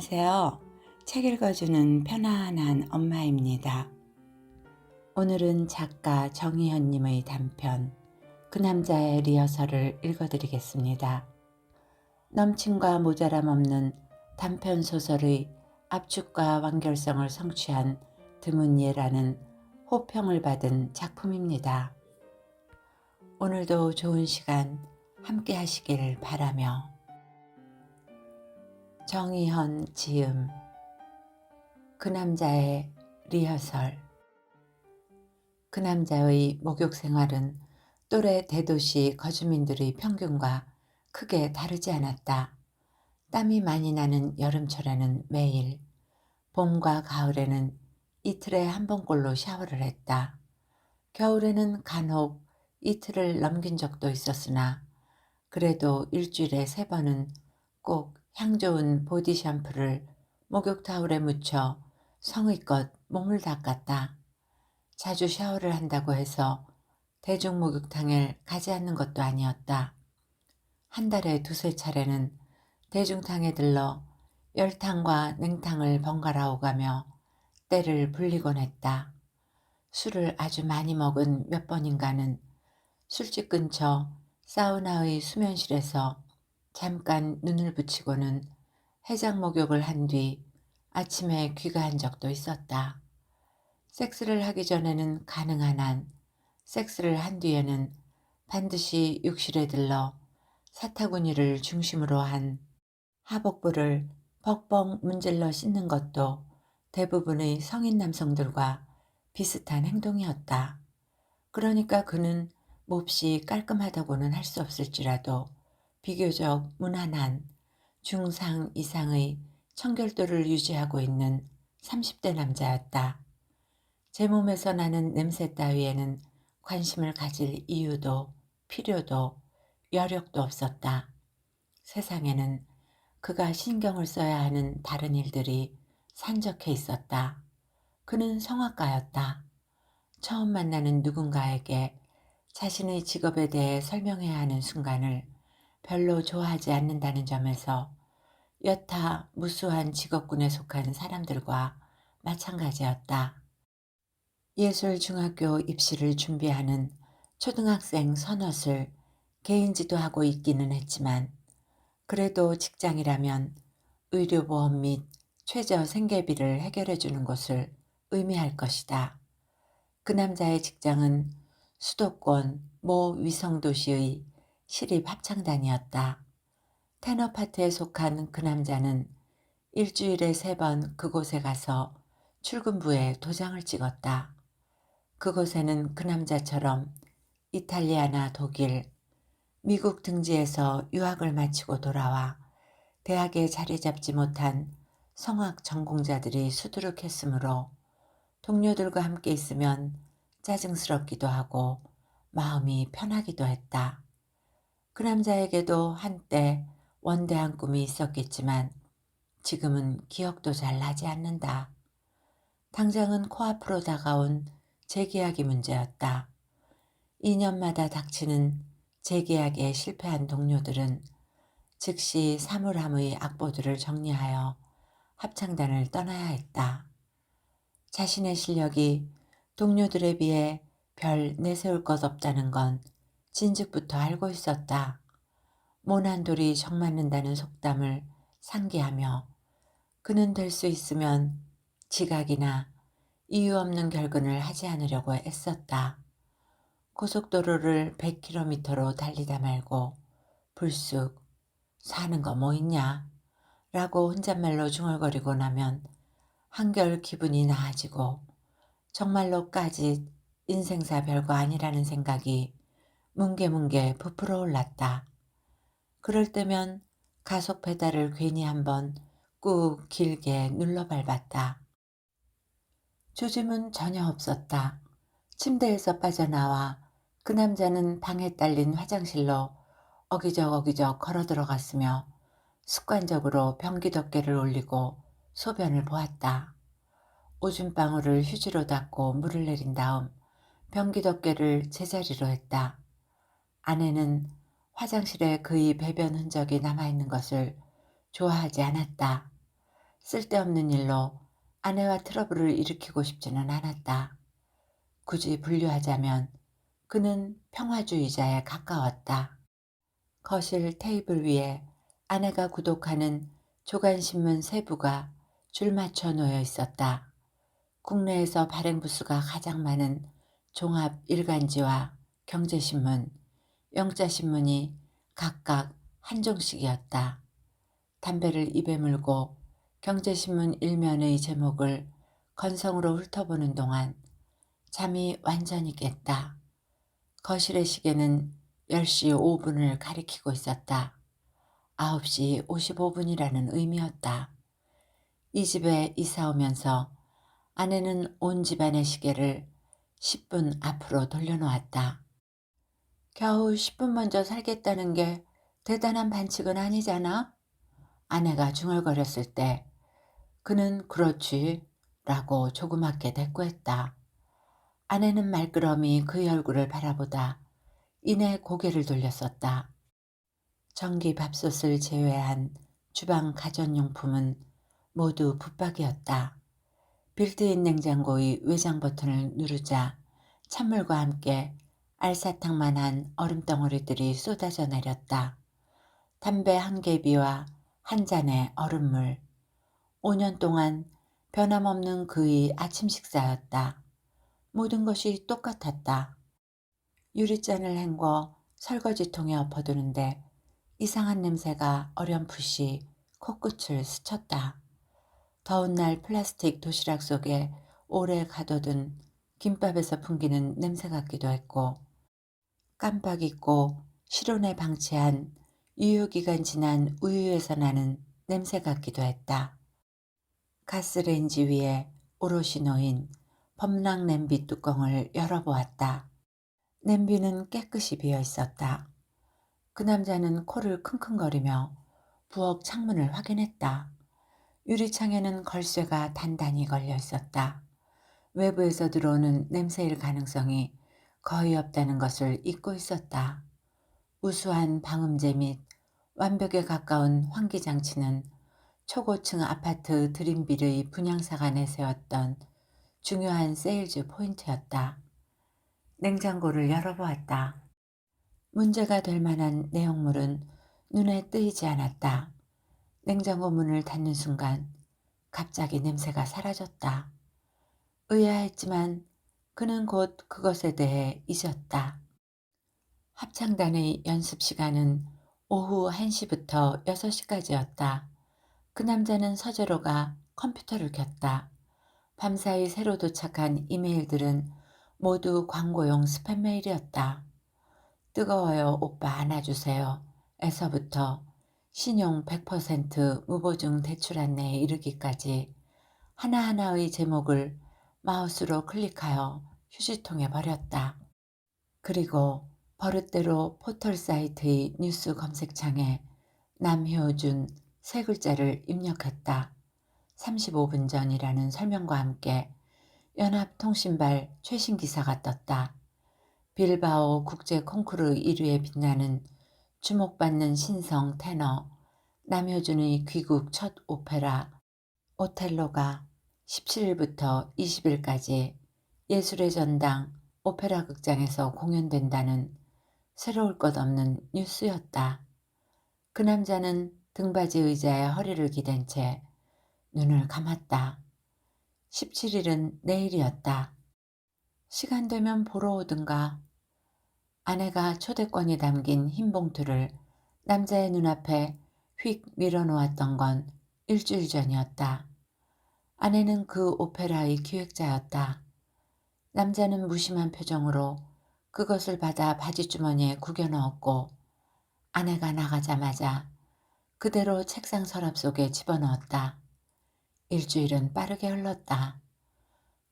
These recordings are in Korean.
안녕하세요. 책 읽어주는 편안한 엄마입니다. 오늘은 작가 정희현님의 단편 그 남자의 리허설을 읽어드리겠습니다. 넘침과 모자람 없는 단편 소설의 압축과 완결성을 성취한 드문 예라는 호평을 받은 작품입니다. 오늘도 좋은 시간 함께 하시길 바라며. 정희현 지음 그 남자의 리허설. 그 남자의 목욕 생활은 또래 대도시 거주민들의 평균과 크게 다르지 않았다. 땀이 많이 나는 여름철에는 매일, 봄과 가을에는 이틀에 한 번꼴로 샤워를 했다. 겨울에는 간혹 이틀을 넘긴 적도 있었으나 그래도 일주일에 3번은 꼭 향 좋은 보디 샴푸를 목욕 타올에 묻혀 성의껏 몸을 닦았다. 자주 샤워를 한다고 해서 대중 목욕탕을 가지 않는 것도 아니었다. 한 달에 2~3차례는 대중탕에 들러 열탕과 냉탕을 번갈아 오가며 때를 불리곤 했다. 술을 아주 많이 먹은 몇 번인가는 술집 근처 사우나의 수면실에서 잠깐 눈을 붙이고는 해장 목욕을 한 뒤 아침에 귀가한 적도 있었다. 섹스를 하기 전에는 가능한 한, 섹스를 한 뒤에는 반드시 욕실에 들러 사타구니를 중심으로 한 하복부를 벅벅 문질러 씻는 것도 대부분의 성인 남성들과 비슷한 행동이었다. 그러니까 그는 몹시 깔끔하다고는 할 수 없을지라도 비교적 무난한 중상 이상의 청결도를 유지하고 있는 30대 남자였다. 제 몸에서 나는 냄새 따위에는 관심을 가질 이유도 필요도 여력도 없었다. 세상에는 그가 신경을 써야 하는 다른 일들이 산적해 있었다. 그는 성악가였다. 처음 만나는 누군가에게 자신의 직업에 대해 설명해야 하는 순간을 별로 좋아하지 않는다는 점에서 여타 무수한 직업군에 속한 사람들과 마찬가지였다. 예술중학교 입시를 준비하는 초등학생 서넛을 개인지도하고 있기는 했지만 그래도 직장이라면 의료보험 및 최저 생계비를 해결해주는 곳을 의미할 것이다. 그 남자의 직장은 수도권 모 위성도시의 시립합창단이었다. 테너파트에 속한 그 남자는 일주일에 3번 그곳에 가서 출근부에 도장을 찍었다. 그곳에는 그 남자처럼 이탈리아나 독일, 미국 등지에서 유학을 마치고 돌아와 대학에 자리 잡지 못한 성악 전공자들이 수두룩했으므로 동료들과 함께 있으면 짜증스럽기도 하고 마음이 편하기도 했다. 그 남자에게도 한때 원대한 꿈이 있었겠지만 지금은 기억도 잘 나지 않는다. 당장은 코앞으로 다가온 재계약이 문제였다. 2년마다 닥치는 재계약에 실패한 동료들은 즉시 사물함의 악보들을 정리하여 합창단을 떠나야 했다. 자신의 실력이 동료들에 비해 별 내세울 것 없다는 건 진즉부터 알고 있었다. 모난 돌이 정 맞는다는 속담을 상기하며 그는 될 수 있으면 지각이나 이유 없는 결근을 하지 않으려고 애썼다. 고속도로를 100km로 달리다 말고 불쑥 사는 거 뭐 있냐? 라고 혼잣말로 중얼거리고 나면 한결 기분이 나아지고 정말로까지 인생사 별거 아니라는 생각이 뭉게뭉게 부풀어 올랐다. 그럴 때면 가속 페달을 괜히 한번 꾹 길게 눌러 밟았다. 조짐은 전혀 없었다. 침대에서 빠져나와 그 남자는 방에 딸린 화장실로 어기적 걸어 들어갔으며 습관적으로 변기덮개를 올리고 소변을 보았다. 오줌방울을 휴지로 닦고 물을 내린 다음 변기덮개를 제자리로 했다. 아내는 화장실에 그의 배변 흔적이 남아있는 것을 좋아하지 않았다. 쓸데없는 일로 아내와 트러블을 일으키고 싶지는 않았다. 굳이 분류하자면 그는 평화주의자에 가까웠다. 거실 테이블 위에 아내가 구독하는 조간신문 세 부가 줄 맞춰 놓여 있었다. 국내에서 발행 부수가 가장 많은 종합 일간지와 경제신문, 영자신문이 각각 한 종씩이었다. 담배를 입에 물고 경제신문 일면의 제목을 건성으로 훑어보는 동안 잠이 완전히 깼다. 거실의 시계는 10시 5분을 가리키고 있었다. 9시 55분이라는 의미였다. 이 집에 이사 오면서 아내는 온 집안의 시계를 10분 앞으로 돌려놓았다. 겨우 10분 먼저 살겠다는 게 대단한 반칙은 아니잖아? 아내가 중얼거렸을 때 그는 그렇지 라고 조그맣게 대꾸했다. 아내는 말끄러미 그의 얼굴을 바라보다 이내 고개를 돌렸었다. 전기 밥솥을 제외한 주방 가전용품은 모두 붙박이었다. 빌트인 냉장고의 외장 버튼을 누르자 찬물과 함께 알사탕만한 얼음덩어리들이 쏟아져 내렸다. 담배 한 개비와 한 잔의 얼음물. 5년 동안 변함없는 그의 아침 식사였다. 모든 것이 똑같았다. 유리잔을 헹궈 설거지통에 엎어두는데 이상한 냄새가 어렴풋이 코끝을 스쳤다. 더운 날 플라스틱 도시락 속에 오래 가둬둔 김밥에서 풍기는 냄새 같기도 했고 깜빡 잊고 실온에 방치한 유효기간 지난 우유에서 나는 냄새 같기도 했다. 가스레인지 위에 오롯이 놓인 범랑 냄비 뚜껑을 열어보았다. 냄비는 깨끗이 비어 있었다. 그 남자는 코를 킁킁거리며 부엌 창문을 확인했다. 유리창에는 걸쇠가 단단히 걸려 있었다. 외부에서 들어오는 냄새일 가능성이 거의 없다는 것을 잊고 있었다. 우수한 방음제 및 완벽에 가까운 환기장치는 초고층 아파트 드림빌의 분양사가 내세웠던 중요한 세일즈 포인트였다. 냉장고를 열어보았다. 문제가 될 만한 내용물은 눈에 띄지 않았다. 냉장고 문을 닫는 순간 갑자기 냄새가 사라졌다. 의아했지만 그는 곧 그것에 대해 잊었다. 합창단의 연습 시간은 오후 1시부터 6시까지였다. 그 남자는 서재로 가 컴퓨터를 켰다. 밤사이 새로 도착한 이메일들은 모두 광고용 스팸 메일이었다. 뜨거워요 오빠 안아주세요 에서부터 신용 100% 무보증 대출 안내에 이르기까지 하나하나의 제목을 마우스로 클릭하여 휴지통에 버렸다. 그리고 버릇대로 포털 사이트의 뉴스 검색창에 남효준 세 글자를 입력했다. 35분 전이라는 설명과 함께 연합통신발 최신 기사가 떴다. 빌바오 국제 콩쿠르 1위에 빛나는 주목받는 신성 테너 남효준의 귀국 첫 오페라 오텔로가 17일부터 20일까지 예술의 전당 오페라 극장에서 공연된다는 새로울 것 없는 뉴스였다. 그 남자는 등받이 의자에 허리를 기댄 채 눈을 감았다. 17일은 내일이었다. 시간 되면 보러 오든가. 아내가 초대권이 담긴 흰 봉투를 남자의 눈앞에 휙 밀어놓았던 건 일주일 전이었다. 아내는 그 오페라의 기획자였다. 남자는 무심한 표정으로 그것을 받아 바지주머니에 구겨 넣었고 아내가 나가자마자 그대로 책상 서랍 속에 집어넣었다. 일주일은 빠르게 흘렀다.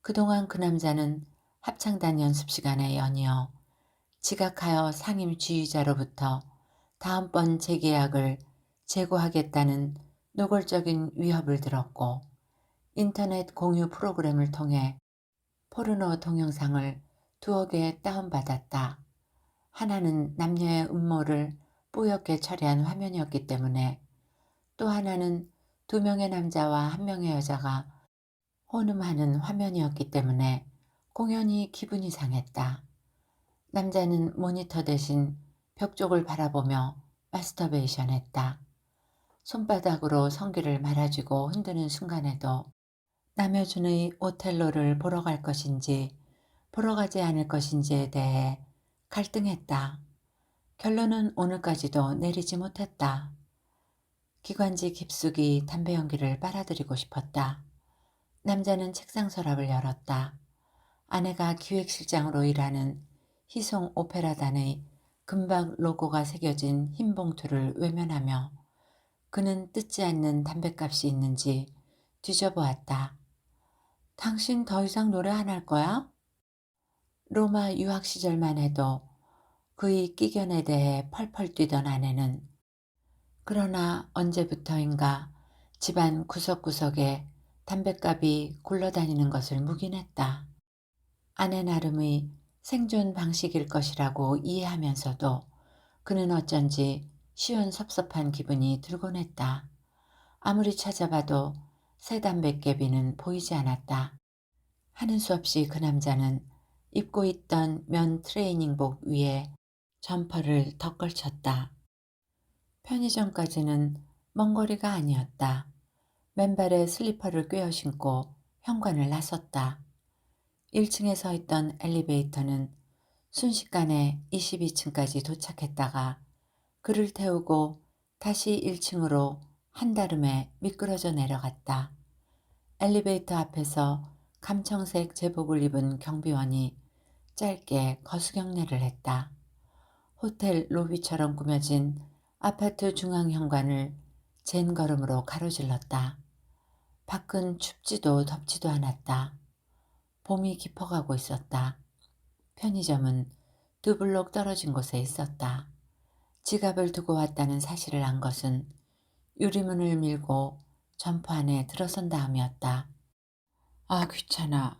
그동안 그 남자는 합창단 연습 시간에 연이어 지각하여 상임 지휘자로부터 다음번 재계약을 재고하겠다는 노골적인 위협을 들었고 인터넷 공유 프로그램을 통해 포르노 동영상을 2개 다운받았다. 하나는 남녀의 음모를 뿌옇게 처리한 화면이었기 때문에 또 하나는 두 명의 남자와 한 명의 여자가 혼음하는 화면이었기 때문에 공연히 기분이 상했다. 남자는 모니터 대신 벽 쪽을 바라보며 마스터베이션 했다. 손바닥으로 성기를 말아쥐고 흔드는 순간에도 남여준의 오텔로를 보러 갈 것인지 보러 가지 않을 것인지에 대해 갈등했다. 결론은 오늘까지도 내리지 못했다. 기관지 깊숙이 담배 연기를 빨아들이고 싶었다. 남자는 책상 서랍을 열었다. 아내가 기획실장으로 일하는 희송 오페라단의 금박 로고가 새겨진 흰 봉투를 외면하며 그는 뜯지 않는 담뱃값이 있는지 뒤져보았다. 당신 더 이상 노래 안 할 거야? 로마 유학 시절만 해도 그의 끼견에 대해 펄펄 뛰던 아내는 그러나 언제부터인가 집안 구석구석에 담뱃갑이 굴러다니는 것을 묵인했다. 아내 나름의 생존 방식일 것이라고 이해하면서도 그는 어쩐지 시원섭섭한 기분이 들곤 했다. 아무리 찾아봐도 새 담뱃개비는 보이지 않았다. 하는 수 없이 그 남자는 입고 있던 면 트레이닝복 위에 점퍼를 덧걸쳤다. 편의점까지는 먼 거리가 아니었다. 맨발에 슬리퍼를 꿰어 신고 현관을 나섰다. 1층에 서 있던 엘리베이터는 순식간에 22층까지 도착했다가 그를 태우고 다시 1층으로 한달음에 미끄러져 내려갔다. 엘리베이터 앞에서 감청색 제복을 입은 경비원이 짧게 거수경례를 했다. 호텔 로비처럼 꾸며진 아파트 중앙 현관을 젠걸음으로 가로질렀다. 밖은 춥지도 덥지도 않았다. 봄이 깊어가고 있었다. 편의점은 두 블록 떨어진 곳에 있었다. 지갑을 두고 왔다는 사실을 안 것은 유리문을 밀고 점포 안에 들어선 다음이었다. 아, 귀찮아.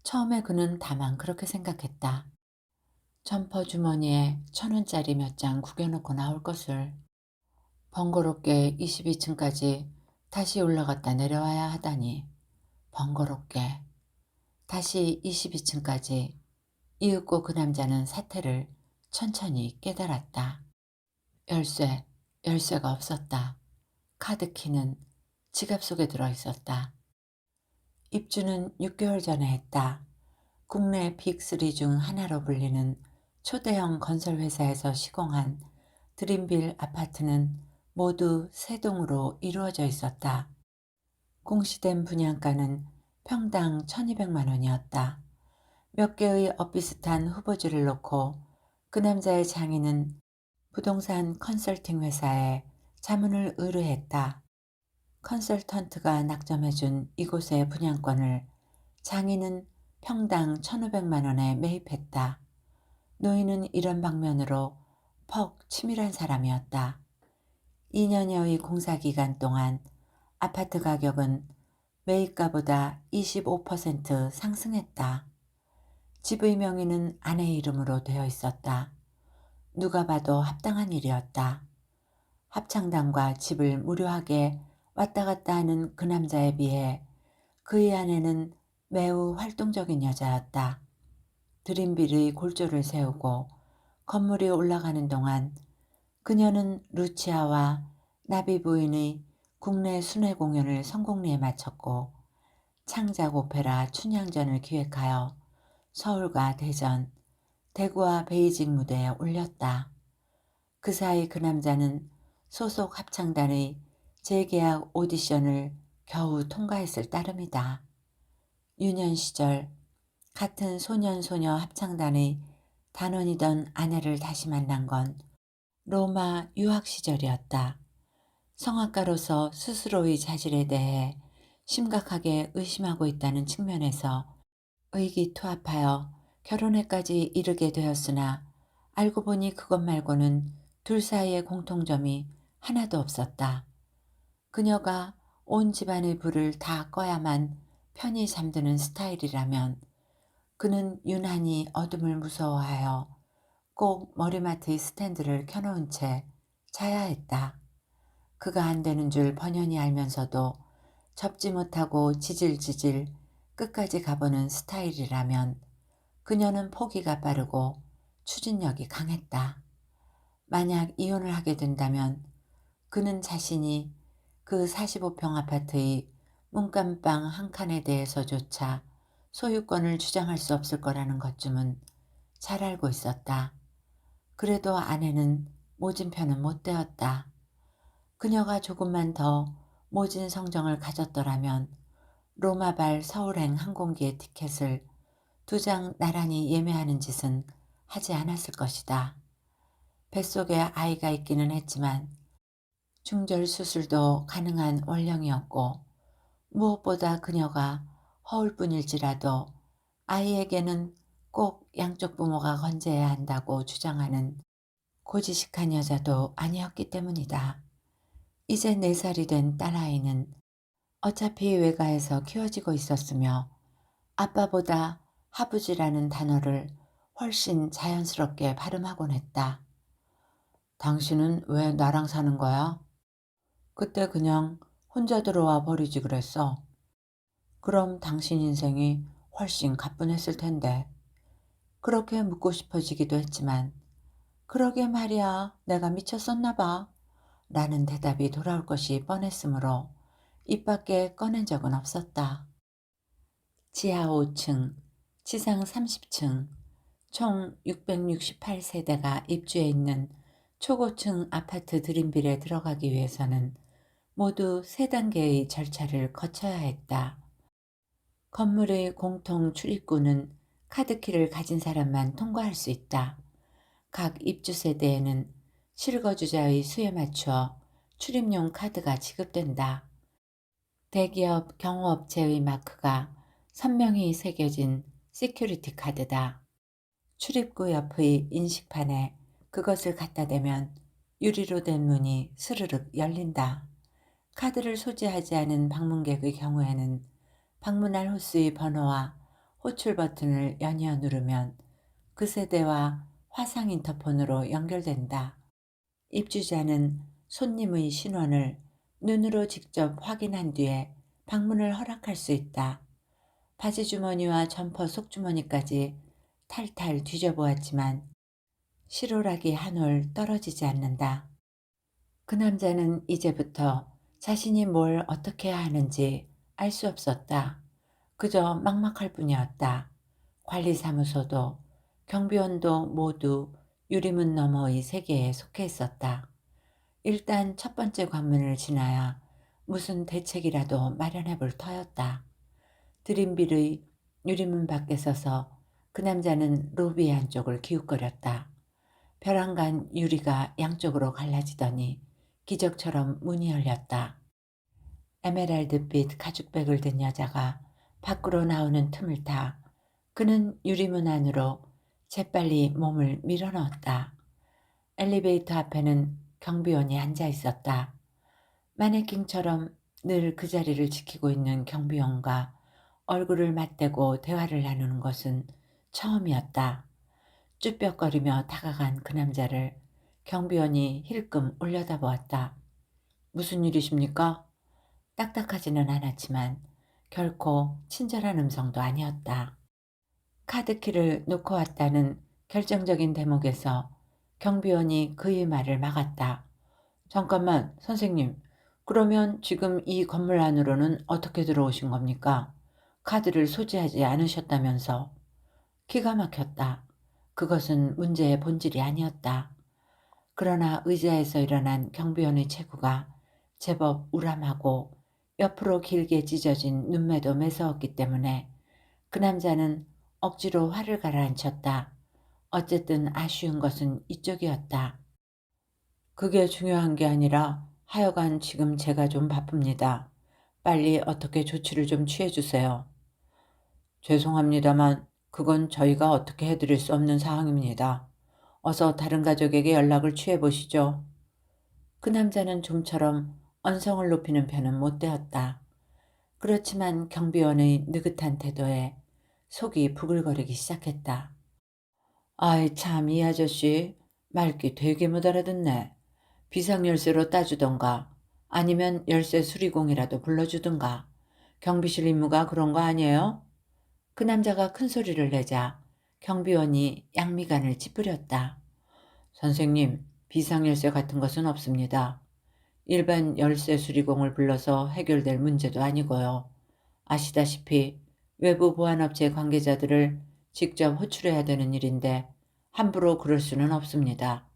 처음에 그는 다만 그렇게 생각했다. 점퍼 주머니에 1,000원짜리 몇 장 구겨놓고 나올 것을. 번거롭게 22층까지 다시 올라갔다 내려와야 하다니. 번거롭게. 다시 22층까지. 이윽고 그 남자는 사태를 천천히 깨달았다. 열쇠가 없었다. 카드키는 지갑 속에 들어 있었다. 입주는 6개월 전에 했다. 국내 빅3 중 하나로 불리는 초대형 건설회사에서 시공한 드림빌 아파트는 모두 3동으로 이루어져 있었다. 공시된 분양가는 평당 1,200만 원이었다. 몇 개의 엇비슷한 후보지를 놓고 그 남자의 장인은 부동산 컨설팅 회사에 자문을 의뢰했다. 컨설턴트가 낙점해준 이곳의 분양권을 장인은 평당 1,500만 원에 매입했다. 노인은 이런 방면으로 퍽 치밀한 사람이었다. 2년여의 공사 기간 동안 아파트 가격은 매입가보다 25% 상승했다. 집의 명의는 아내 이름으로 되어 있었다. 누가 봐도 합당한 일이었다. 합창단과 집을 무료하게 왔다 갔다 하는 그 남자에 비해 그의 아내는 매우 활동적인 여자였다. 드림빌의 골조를 세우고 건물이 올라가는 동안 그녀는 루치아와 나비 부인의 국내 순회 공연을 성공리에 마쳤고 창작 오페라 춘향전을 기획하여 서울과 대전, 대구와 베이징 무대에 올렸다. 그 사이 그 남자는 소속 합창단의 재계약 오디션을 겨우 통과했을 따름이다. 유년 시절 같은 소년소녀 합창단의 단원이던 아내를 다시 만난 건 로마 유학 시절이었다. 성악가로서 스스로의 자질에 대해 심각하게 의심하고 있다는 측면에서 의기투합하여 결혼에까지 이르게 되었으나 알고 보니 그것 말고는 둘 사이의 공통점이 하나도 없었다. 그녀가 온 집안의 불을 다 꺼야만 편히 잠드는 스타일이라면 그는 유난히 어둠을 무서워하여 꼭 머리맡의 스탠드를 켜놓은 채 자야 했다. 그가 안 되는 줄 번연히 알면서도 접지 못하고 지질지질 끝까지 가보는 스타일이라면 그녀는 포기가 빠르고 추진력이 강했다. 만약 이혼을 하게 된다면 그는 자신이 그 45평 아파트의 문간방 한 칸에 대해서조차 소유권을 주장할 수 없을 거라는 것쯤은 잘 알고 있었다. 그래도 아내는 모진 편은 못 되었다. 그녀가 조금만 더 모진 성정을 가졌더라면 로마발 서울행 항공기의 티켓을 2장 나란히 예매하는 짓은 하지 않았을 것이다. 뱃속에 아이가 있기는 했지만 중절 수술도 가능한 원령이었고 무엇보다 그녀가 허울 뿐일지라도 아이에게는 꼭 양쪽 부모가 건재해야 한다고 주장하는 고지식한 여자도 아니었기 때문이다. 이제 4살이 된 딸아이는 어차피 외가에서 키워지고 있었으며 아빠보다 하부지라는 단어를 훨씬 자연스럽게 발음하곤 했다. 당신은 왜 나랑 사는 거야? 그때 그냥 혼자 들어와 버리지 그랬어. 그럼 당신 인생이 훨씬 가뿐했을 텐데. 그렇게 묻고 싶어지기도 했지만 그러게 말이야 내가 미쳤었나 봐 라는 대답이 돌아올 것이 뻔했으므로 입 밖에 꺼낸 적은 없었다. 지하 5층, 지상 30층, 총 668세대가 입주해 있는 초고층 아파트 드림빌에 들어가기 위해서는 모두 3단계의 절차를 거쳐야 했다. 건물의 공통 출입구는 카드키를 가진 사람만 통과할 수 있다. 각 입주 세대에는 실거주자의 수에 맞추어 출입용 카드가 지급된다. 대기업 경호업체의 마크가 선명히 새겨진 시큐리티 카드다. 출입구 옆의 인식판에 그것을 갖다 대면 유리로 된 문이 스르륵 열린다. 카드를 소지하지 않은 방문객의 경우에는 방문할 호수의 번호와 호출 버튼을 연이어 누르면 그 세대와 화상 인터폰으로 연결된다. 입주자는 손님의 신원을 눈으로 직접 확인한 뒤에 방문을 허락할 수 있다. 바지 주머니와 점퍼 속주머니까지 탈탈 뒤져보았지만 실오라기 한 올 떨어지지 않는다. 그 남자는 이제부터 자신이 뭘 어떻게 해야 하는지 알 수 없었다. 그저 막막할 뿐이었다. 관리사무소도 경비원도 모두 유리문 너머의 세계에 속해 있었다. 일단 첫 번째 관문을 지나야 무슨 대책이라도 마련해 볼 터였다. 드림빌의 유리문 밖에 서서 그 남자는 로비 한쪽을 기웃거렸다. 벼랑간 유리가 양쪽으로 갈라지더니 기적처럼 문이 열렸다. 에메랄드빛 가죽백을 든 여자가 밖으로 나오는 틈을 타 그는 유리문 안으로 재빨리 몸을 밀어넣었다. 엘리베이터 앞에는 경비원이 앉아 있었다. 마네킹처럼 늘 그 자리를 지키고 있는 경비원과 얼굴을 맞대고 대화를 나누는 것은 처음이었다. 쭈뼛거리며 다가간 그 남자를 경비원이 힐끔 올려다보았다. 무슨 일이십니까? 딱딱하지는 않았지만 결코 친절한 음성도 아니었다. 카드키를 놓고 왔다는 결정적인 대목에서 경비원이 그의 말을 막았다. 잠깐만, 선생님. 그러면 지금 이 건물 안으로는 어떻게 들어오신 겁니까? 카드를 소지하지 않으셨다면서. 기가 막혔다. 그것은 문제의 본질이 아니었다. 그러나 의자에서 일어난 경비원의 체구가 제법 우람하고 옆으로 길게 찢어진 눈매도 매서웠기 때문에 그 남자는 억지로 화를 가라앉혔다. 어쨌든 아쉬운 것은 이쪽이었다. 그게 중요한 게 아니라 하여간 지금 제가 좀 바쁩니다. 빨리 어떻게 조치를 좀 취해 주세요. 죄송합니다만 그건 저희가 어떻게 해드릴 수 없는 상황입니다. 어서 다른 가족에게 연락을 취해 보시죠. 그 남자는 좀처럼 언성을 높이는 편은 못 되었다. 그렇지만 경비원의 느긋한 태도에 속이 부글거리기 시작했다. 아이 참 이 아저씨 말귀 되게 못 알아듣네. 비상열쇠로 따주던가 아니면 열쇠 수리공이라도 불러주든가. 경비실 임무가 그런 거 아니에요? 그 남자가 큰 소리를 내자 경비원이 양미간을 찌푸렸다. 선생님, 비상열쇠 같은 것은 없습니다. 일반 열쇠 수리공을 불러서 해결될 문제도 아니고요. 아시다시피 외부 보안업체 관계자들을 직접 호출해야 되는 일인데 함부로 그럴 수는 없습니다.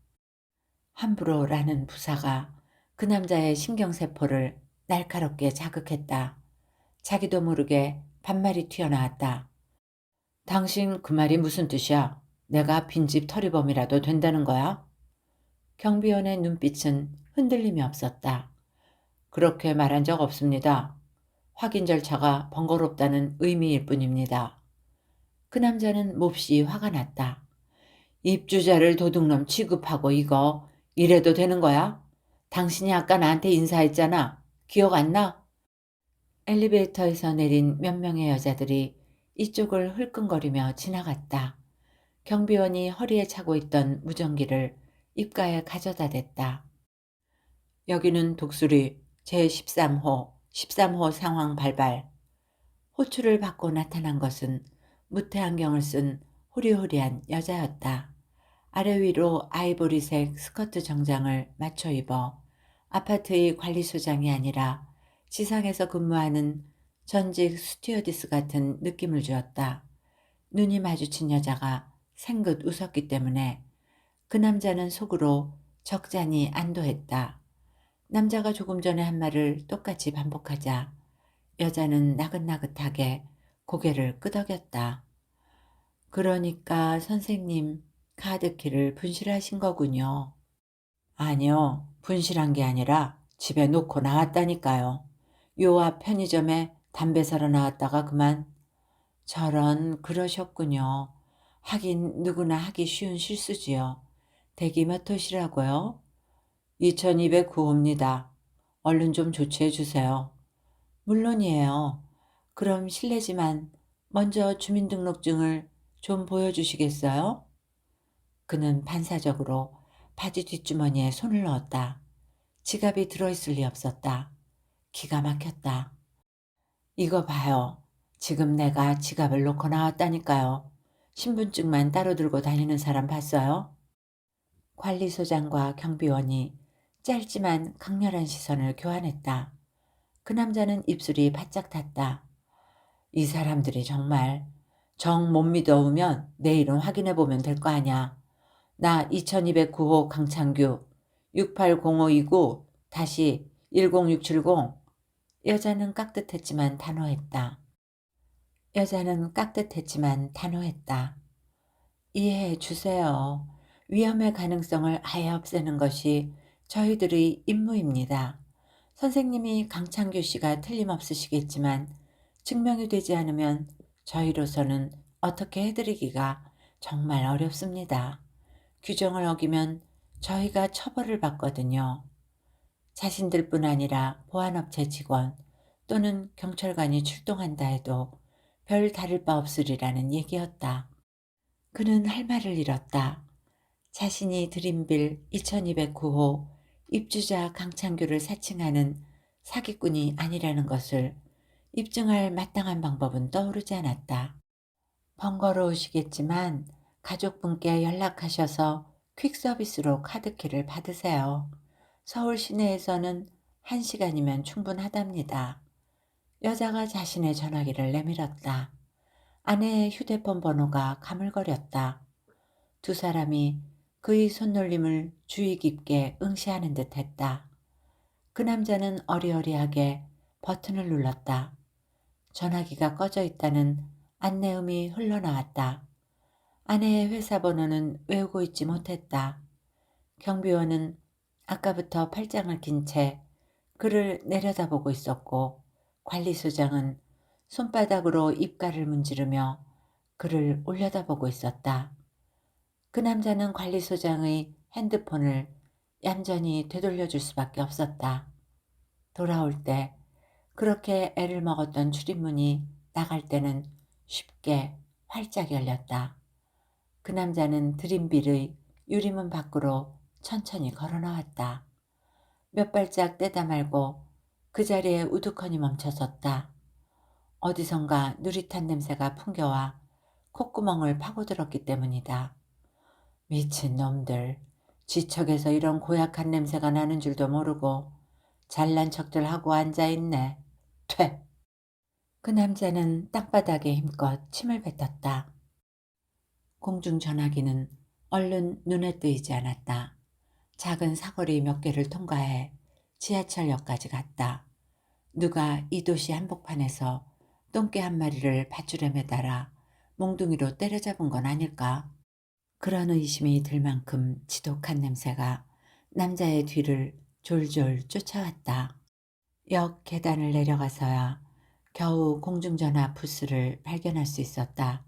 함부로라는 부사가 그 남자의 신경세포를 날카롭게 자극했다. 자기도 모르게 반말이 튀어나왔다. 당신 그 말이 무슨 뜻이야? 내가 빈집 털이범이라도 된다는 거야? 경비원의 눈빛은 흔들림이 없었다. 그렇게 말한 적 없습니다. 확인 절차가 번거롭다는 의미일 뿐입니다. 그 남자는 몹시 화가 났다. 입주자를 도둑놈 취급하고 이거 이래도 되는 거야? 당신이 아까 나한테 인사했잖아. 기억 안 나? 엘리베이터에서 내린 몇 명의 여자들이 이쪽을 흘끔거리며 지나갔다. 경비원이 허리에 차고 있던 무전기를 입가에 가져다 댔다. 여기는 독수리 제13호, 13호 상황 발발. 호출을 받고 나타난 것은 무태 안경을 쓴 호리호리한 여자였다. 아래 위로 아이보리색 스커트 정장을 맞춰 입어 아파트의 관리소장이 아니라 지상에서 근무하는 전직 스튜어디스 같은 느낌을 주었다. 눈이 마주친 여자가 생긋 웃었기 때문에 그 남자는 속으로 적잖이 안도했다. 남자가 조금 전에 한 말을 똑같이 반복하자 여자는 나긋나긋하게 고개를 끄덕였다. 그러니까 선생님 카드키를 분실하신 거군요. 아니요, 분실한 게 아니라 집에 놓고 나왔다니까요. 요 앞 편의점에 담배 사러 나왔다가 그만. 저런, 그러셨군요. 하긴 누구나 하기 쉬운 실수지요. 대기 몇 호시라고요? 2209호입니다. 얼른 좀 조치해 주세요. 물론이에요. 그럼 실례지만 먼저 주민등록증을 좀 보여주시겠어요? 그는 반사적으로 바지 뒷주머니에 손을 넣었다. 지갑이 들어있을 리 없었다. 기가 막혔다. 이거 봐요. 지금 내가 지갑을 놓고 나왔다니까요. 신분증만 따로 들고 다니는 사람 봤어요? 관리소장과 경비원이 짧지만 강렬한 시선을 교환했다. 그 남자는 입술이 바짝 탔다. 이 사람들이 정말 정 못 믿어오면 내일은 확인해 보면 될 거 아냐. 나 2209호 강창규 680529 다시 10670. 여자는 깍듯했지만 단호했다. 여자는 깍듯했지만 단호했다. 이해해 주세요. 위험의 가능성을 아예 없애는 것이 저희들의 임무입니다. 선생님이 강창규 씨가 틀림없으시겠지만 증명이 되지 않으면 저희로서는 어떻게 해드리기가 정말 어렵습니다. 규정을 어기면 저희가 처벌을 받거든요. 자신들뿐 아니라 보안업체 직원 또는 경찰관이 출동한다 해도 별 다를 바 없으리라는 얘기였다. 그는 할 말을 잃었다. 자신이 드림빌 2209호 입주자 강창규를 사칭하는 사기꾼이 아니라는 것을 입증할 마땅한 방법은 떠오르지 않았다. 번거로우시겠지만 가족분께 연락하셔서 퀵서비스로 카드키를 받으세요. 서울 시내에서는 1시간이면 충분하답니다. 여자가 자신의 전화기를 내밀었다. 아내의 휴대폰 번호가 가물거렸다. 두 사람이 그의 손놀림을 주의 깊게 응시하는 듯 했다. 그 남자는 어리어리하게 버튼을 눌렀다. 전화기가 꺼져 있다는 안내음이 흘러나왔다. 아내의 회사 번호는 외우고 있지 못했다. 경비원은 아까부터 팔짱을 낀 채 그를 내려다보고 있었고 관리소장은 손바닥으로 입가를 문지르며 그를 올려다보고 있었다. 그 남자는 관리소장의 핸드폰을 얌전히 되돌려줄 수밖에 없었다. 돌아올 때 그렇게 애를 먹었던 출입문이 나갈 때는 쉽게 활짝 열렸다. 그 남자는 드림빌의 유리문 밖으로 천천히 걸어 나왔다. 몇 발짝 떼다 말고 그 자리에 우두커니 멈춰섰다. 어디선가 누릿한 냄새가 풍겨와 콧구멍을 파고들었기 때문이다. 미친 놈들. 지척에서 이런 고약한 냄새가 나는 줄도 모르고 잘난 척들 하고 앉아있네. 퇴! 그 남자는 땅바닥에 힘껏 침을 뱉었다. 공중전화기는 얼른 눈에 띄지 않았다. 작은 사거리 몇 개를 통과해 지하철역까지 갔다. 누가 이 도시 한복판에서 똥개 한 마리를 밧줄에 매달아 몽둥이로 때려잡은 건 아닐까? 그런 의심이 들 만큼 지독한 냄새가 남자의 뒤를 졸졸 쫓아왔다. 역 계단을 내려가서야 겨우 공중전화 부스를 발견할 수 있었다.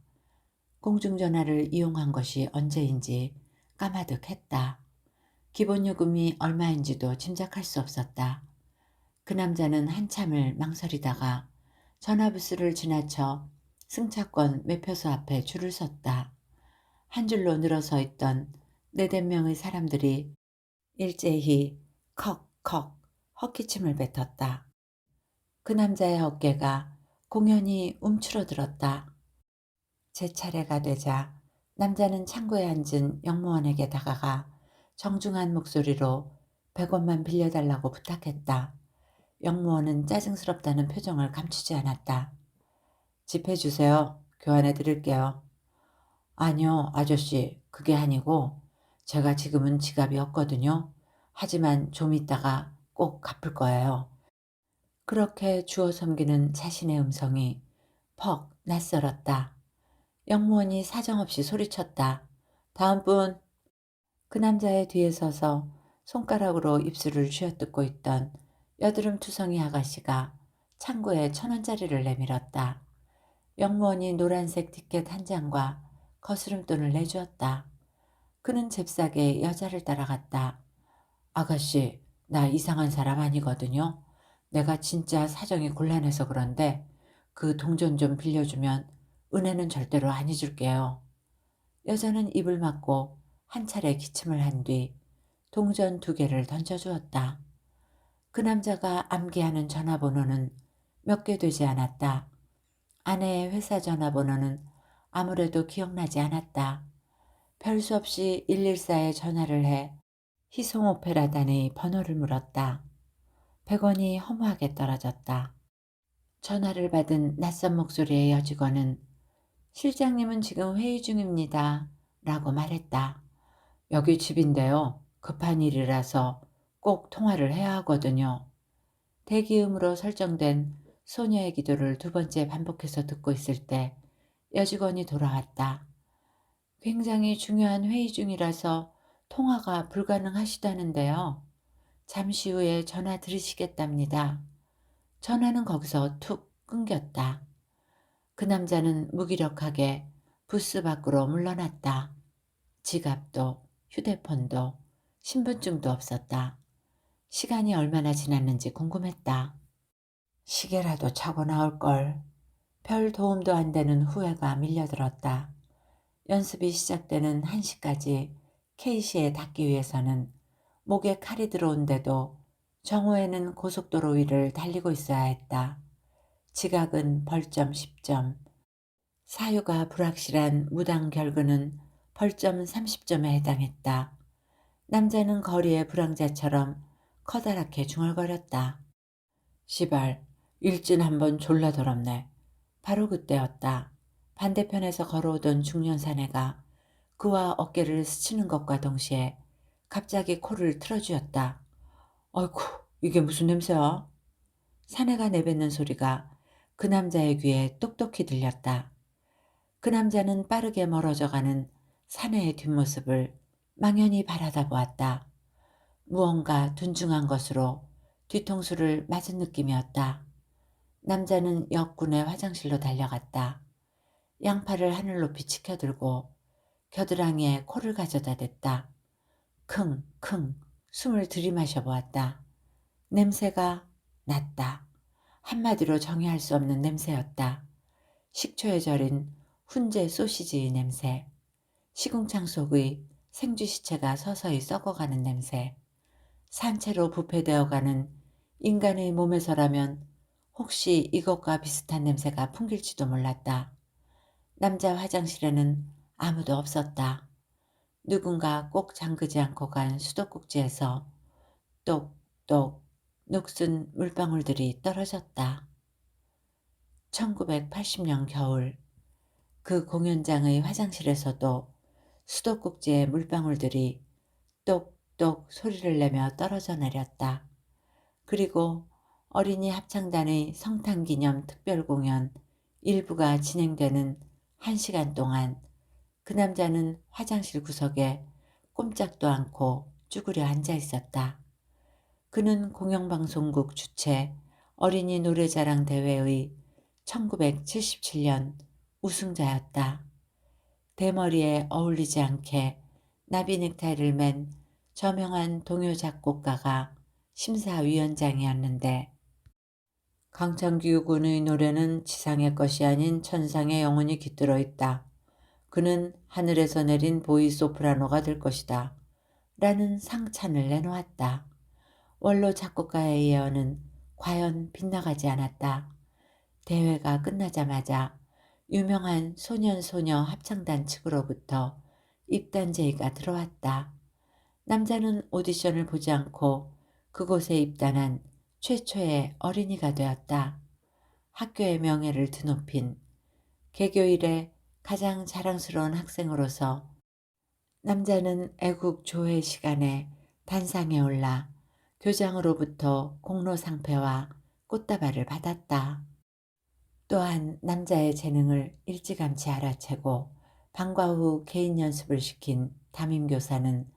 공중전화를 이용한 것이 언제인지 까마득했다. 기본 요금이 얼마인지도 짐작할 수 없었다. 그 남자는 한참을 망설이다가 전화부스를 지나쳐 승차권 매표소 앞에 줄을 섰다. 한 줄로 늘어서 있던 네댓 명의 사람들이 일제히 컥컥 헛기침을 뱉었다. 그 남자의 어깨가 공연히 움츠러들었다. 제 차례가 되자 남자는 창구에 앉은 영무원에게 다가가 정중한 목소리로 100원만 빌려달라고 부탁했다. 영무원은 짜증스럽다는 표정을 감추지 않았다. 지폐 주세요. 교환해 드릴게요. 아니요, 아저씨. 그게 아니고 제가 지금은 지갑이 없거든요. 하지만 좀 있다가 꼭 갚을 거예요. 그렇게 주워 섬기는 자신의 음성이 퍽 낯설었다. 영무원이 사정없이 소리쳤다. 다음 분. 그 남자의 뒤에 서서 손가락으로 입술을 쥐어뜯고 있던 여드름투성이 아가씨가 창구에 1,000원짜리를 내밀었다. 영무원이 노란색 티켓 한 장과 거스름돈을 내주었다. 그는 잽싸게 여자를 따라갔다. 아가씨, 나 이상한 사람 아니거든요. 내가 진짜 사정이 곤란해서 그런데 그 동전 좀 빌려주면 은혜는 절대로 안 잊을게요. 여자는 입을 막고 한 차례 기침을 한 뒤 동전 2개를 던져주었다. 그 남자가 암기하는 전화번호는 몇 개 되지 않았다. 아내의 회사 전화번호는 아무래도 기억나지 않았다. 별 수 없이 114에 전화를 해 희송오페라단의 번호를 물었다. 100원이 허무하게 떨어졌다. 전화를 받은 낯선 목소리의 여직원은 실장님은 지금 회의 중입니다. 라고 말했다. 여기 집인데요. 급한 일이라서 꼭 통화를 해야 하거든요. 대기음으로 설정된 소녀의 기도를 2번째 반복해서 듣고 있을 때 여직원이 돌아왔다. 굉장히 중요한 회의 중이라서 통화가 불가능하시다는데요. 잠시 후에 전화 드리시겠답니다. 전화는 거기서 툭 끊겼다. 그 남자는 무기력하게 부스 밖으로 물러났다. 지갑도 휴대폰도 신분증도 없었다. 시간이 얼마나 지났는지 궁금했다. 시계라도 차고 나올걸. 별 도움도 안 되는 후회가 밀려들었다. 연습이 시작되는 1시까지 K시에 닿기 위해서는 목에 칼이 들어온데도 정오에는 고속도로 위를 달리고 있어야 했다. 지각은 벌점 10점, 사유가 불확실한 무당 결근은 벌점 30점에 해당했다. 남자는 거리의 불황자처럼 커다랗게 중얼거렸다. 시발, 일진 한번 졸라 더럽네. 바로 그때였다. 반대편에서 걸어오던 중년 사내가 그와 어깨를 스치는 것과 동시에 갑자기 코를 틀어쥐었다. 어이쿠, 이게 무슨 냄새야? 사내가 내뱉는 소리가 그 남자의 귀에 똑똑히 들렸다. 그 남자는 빠르게 멀어져가는 사내의 뒷모습을 망연히 바라다 보았다. 무언가 둔중한 것으로 뒤통수를 맞은 느낌이었다. 남자는 역군의 화장실로 달려갔다. 양팔을 하늘 높이 치켜들고 겨드랑이에 코를 가져다 댔다. 킁킁 숨을 들이마셔 보았다. 냄새가 났다. 한마디로 정의할 수 없는 냄새였다. 식초에 절인 훈제 소시지 냄새, 시궁창 속의 생쥐 시체가 서서히 썩어가는 냄새, 산채로 부패되어가는 인간의 몸에서라면 혹시 이것과 비슷한 냄새가 풍길지도 몰랐다. 남자 화장실에는 아무도 없었다. 누군가 꼭 잠그지 않고 간 수도꼭지에서 똑똑 녹슨 물방울들이 떨어졌다. 1980년 겨울, 그 공연장의 화장실에서도 수도꼭지의 물방울들이 똑똑 소리를 내며 떨어져 내렸다. 그리고 어린이 합창단의 성탄기념 특별공연 일부가 진행되는 1시간 동안 그 남자는 화장실 구석에 꼼짝도 않고 쭈그려 앉아 있었다. 그는 공영방송국 주최 어린이 노래자랑 대회의 1977년 우승자였다. 대머리에 어울리지 않게 나비 넥타이를 맨 저명한 동요 작곡가가 심사위원장이었는데, 강창규 군의 노래는 지상의 것이 아닌 천상에 영원히 깃들어 있다. 그는 하늘에서 내린 보이 소프라노가 될 것이다. 라는 상찬을 내놓았다. 원로 작곡가의 예언은 과연 빗나가지 않았다. 대회가 끝나자마자 유명한 소년소녀 합창단 측으로부터 입단 제의가 들어왔다. 남자는 오디션을 보지 않고 그곳에 입단한 최초의 어린이가 되었다. 학교의 명예를 드높인 개교 이래 가장 자랑스러운 학생으로서 남자는 애국 조회 시간에 단상에 올라 교장으로부터 공로상패와 꽃다발을 받았다. 또한 남자의 재능을 일찌감치 알아채고 방과 후 개인 연습을 시킨 담임교사는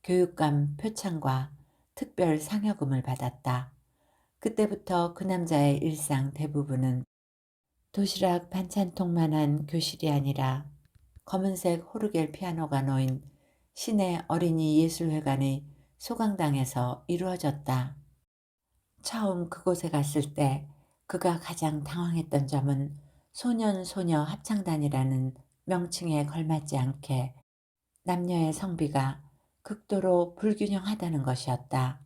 교육감 표창과 특별 상여금을 받았다. 그때부터 그 남자의 일상 대부분은 도시락 반찬통만한 교실이 아니라 검은색 호르겔 피아노가 놓인 시내 어린이 예술회관의 소강당에서 이루어졌다. 처음 그곳에 갔을 때 그가 가장 당황했던 점은 소년소녀 합창단이라는 명칭에 걸맞지 않게 남녀의 성비가 극도로 불균형하다는 것이었다.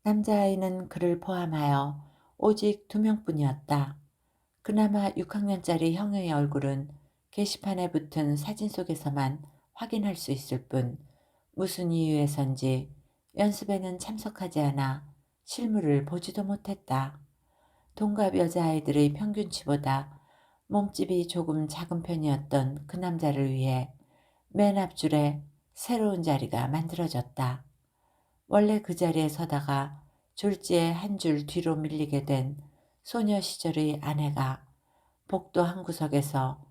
남자아이는 그를 포함하여 오직 2명뿐이었다. 그나마 6학년짜리 형의 얼굴은 게시판에 붙은 사진 속에서만 확인할 수 있을 뿐 무슨 이유에선지 연습에는 참석하지 않아 실물을 보지도 못했다. 동갑 여자아이들의 평균치보다 몸집이 조금 작은 편이었던 그 남자를 위해 맨 앞줄에 새로운 자리가 만들어졌다. 원래 그 자리에 서다가 졸지에 한 줄 뒤로 밀리게 된 소녀 시절의 아내가 복도 한 구석에서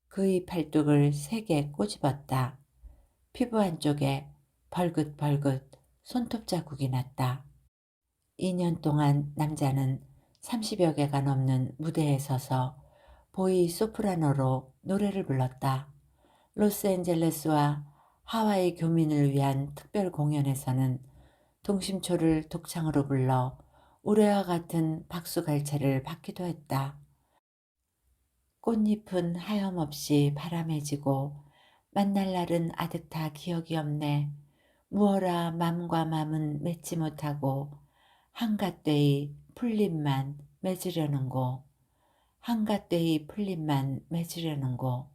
그의 팔뚝을 세게 꼬집었다. 피부 한쪽에 벌긋벌긋 손톱 자국이 났다. 2년 동안 남자는 30여 개가 넘는 무대에 서서 보이 소프라노로 노래를 불렀다. 로스앤젤레스와 하와이 교민을 위한 특별 공연에서는 동심초를 독창으로 불러 우레와 같은 박수갈채를 받기도 했다. 꽃잎은 하염없이 바람에 지고 만날 날은 아득 다 기억이 없네. 무어라 맘과 맘은 맺지 못하고 한갓되이 풀잎만 맺으려는고. 한갓되이 풀잎만 맺으려는고.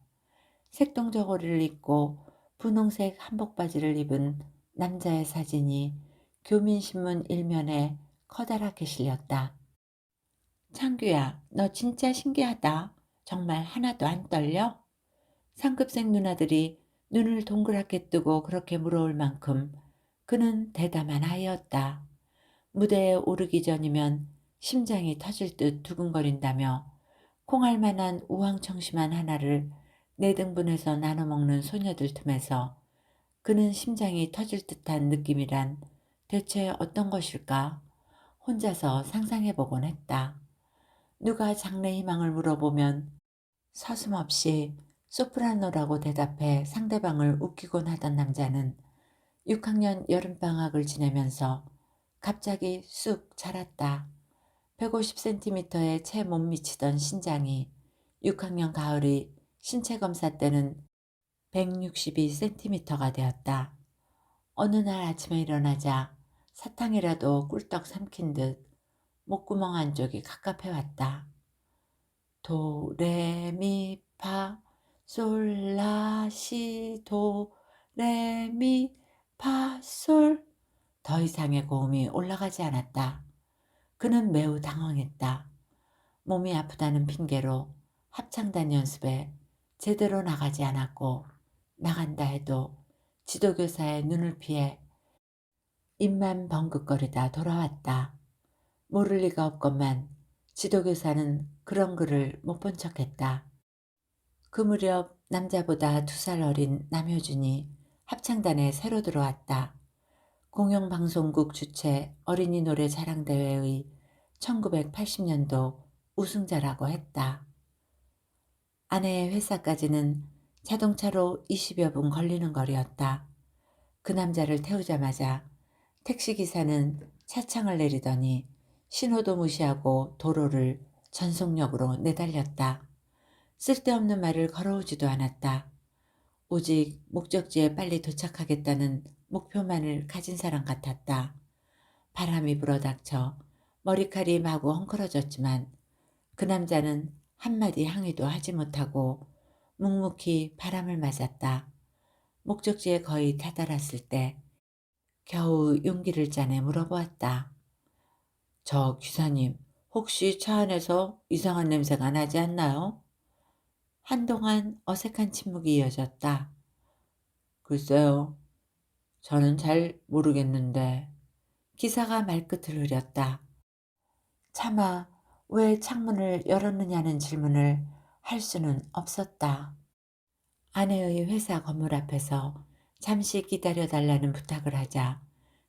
색동저고리를 입고 분홍색 한복바지를 입은 남자의 사진이 교민신문 일면에 커다랗게 실렸다. 창규야, 너 진짜 신기하다. 정말 하나도 안 떨려? 상급생 누나들이 눈을 동그랗게 뜨고 그렇게 물어올 만큼 그는 대담한 아이였다. 무대에 오르기 전이면 심장이 터질 듯 두근거린다며 콩알만한 우황청심한 하나를 4등분해서 나눠 먹는 소녀들 틈에서 그는 심장이 터질 듯한 느낌이란 대체 어떤 것일까? 혼자서 상상해보곤 했다. 누가 장래 희망을 물어보면 서슴없이 소프라노라고 대답해 상대방을 웃기곤 하던 남자는 6학년 여름방학을 지내면서 갑자기 쑥 자랐다. 150cm에 채 못 미치던 신장이 6학년 가을의 신체검사 때는 162cm가 되었다. 어느 날 아침에 일어나자 사탕이라도 꿀떡 삼킨 듯 목구멍 안쪽이 갑갑해 왔다. 도, 레, 미, 파, 솔, 라, 시, 도, 레, 미, 파, 솔. 더 이상의 고음이 올라가지 않았다. 그는 매우 당황했다. 몸이 아프다는 핑계로 합창단 연습에 제대로 나가지 않았고 나간다 해도 지도교사의 눈을 피해 입만 벙긋거리다 돌아왔다. 모를 리가 없건만 지도교사는 그런 그를 못 본 척했다. 그 무렵 남자보다 2살 어린 남효준이 합창단에 새로 들어왔다. 공영방송국 주최 어린이 노래 자랑대회의 1980년도 우승자라고 했다. 아내의 회사까지는 자동차로 20여 분 걸리는 거리였다. 그 남자를 태우자마자 택시기사는 차창을 내리더니 신호도 무시하고 도로를 전속력으로 내달렸다. 쓸데없는 말을 걸어오지도 않았다. 오직 목적지에 빨리 도착하겠다는 목표만을 가진 사람 같았다. 바람이 불어닥쳐 머리칼이 마구 헝클어졌지만 그 남자는 한마디 항의도 하지 못하고 묵묵히 바람을 맞았다. 목적지에 거의 다다랐을 때 겨우 용기를 짜내 물어보았다. 저 기사님, 혹시 차 안에서 이상한 냄새가 나지 않나요? 한동안 어색한 침묵이 이어졌다. 글쎄요, 저는 잘 모르겠는데. 기사가 말끝을 흐렸다. 차마 왜 창문을 열었느냐는 질문을 할 수는 없었다. 아내의 회사 건물 앞에서 잠시 기다려달라는 부탁을 하자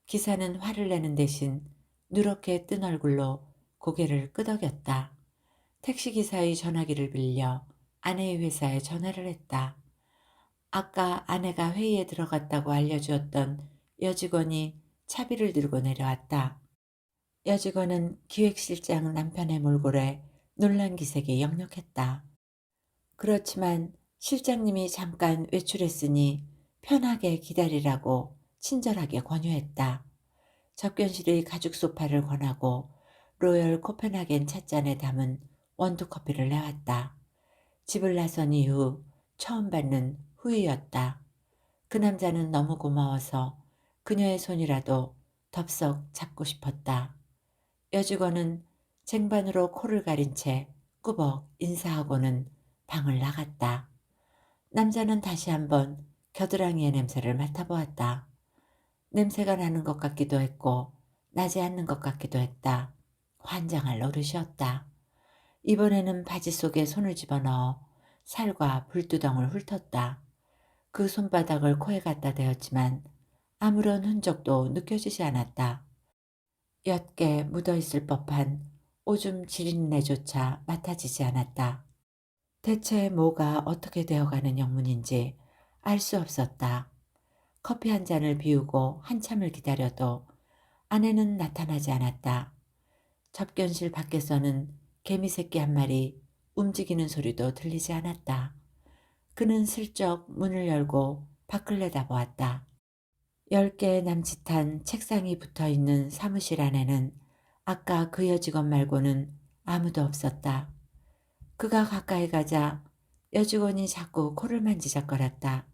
기사는 화를 내는 대신 누렇게 뜬 얼굴로 고개를 끄덕였다. 택시기사의 전화기를 빌려 아내의 회사에 전화를 했다. 아까 아내가 회의에 들어갔다고 알려주었던 여직원이 차비를 들고 내려왔다. 여직원은 기획실장 남편의 몰골에 놀란 기색이 역력했다. 그렇지만 실장님이 잠깐 외출했으니 편하게 기다리라고 친절하게 권유했다. 접견실의 가죽 소파를 권하고 로열 코펜하겐 찻잔에 담은 원두커피를 내왔다. 집을 나선 이후 처음 받는 후회였다. 그 남자는 너무 고마워서 그녀의 손이라도 덥석 잡고 싶었다. 여직원은 쟁반으로 코를 가린 채 꾸벅 인사하고는 방을 나갔다. 남자는 다시 한번 겨드랑이의 냄새를 맡아보았다. 냄새가 나는 것 같기도 했고 나지 않는 것 같기도 했다. 환장할 노릇이었다. 이번에는 바지 속에 손을 집어넣어 살과 불두덩을 훑었다. 그 손바닥을 코에 갖다 대었지만 아무런 흔적도 느껴지지 않았다. 옅게 묻어있을 법한 오줌 지린내조차 맡아지지 않았다. 대체 뭐가 어떻게 되어가는 영문인지 알 수 없었다. 커피 한 잔을 비우고 한참을 기다려도 아내는 나타나지 않았다. 접견실 밖에서는 개미새끼 한 마리 움직이는 소리도 들리지 않았다. 그는 슬쩍 문을 열고 밖을 내다보았다. 10개 남짓한 책상이 붙어있는 사무실 안에는 아까 그 여직원 말고는 아무도 없었다. 그가 가까이 가자 여직원이 자꾸 코를 만지작거렸다.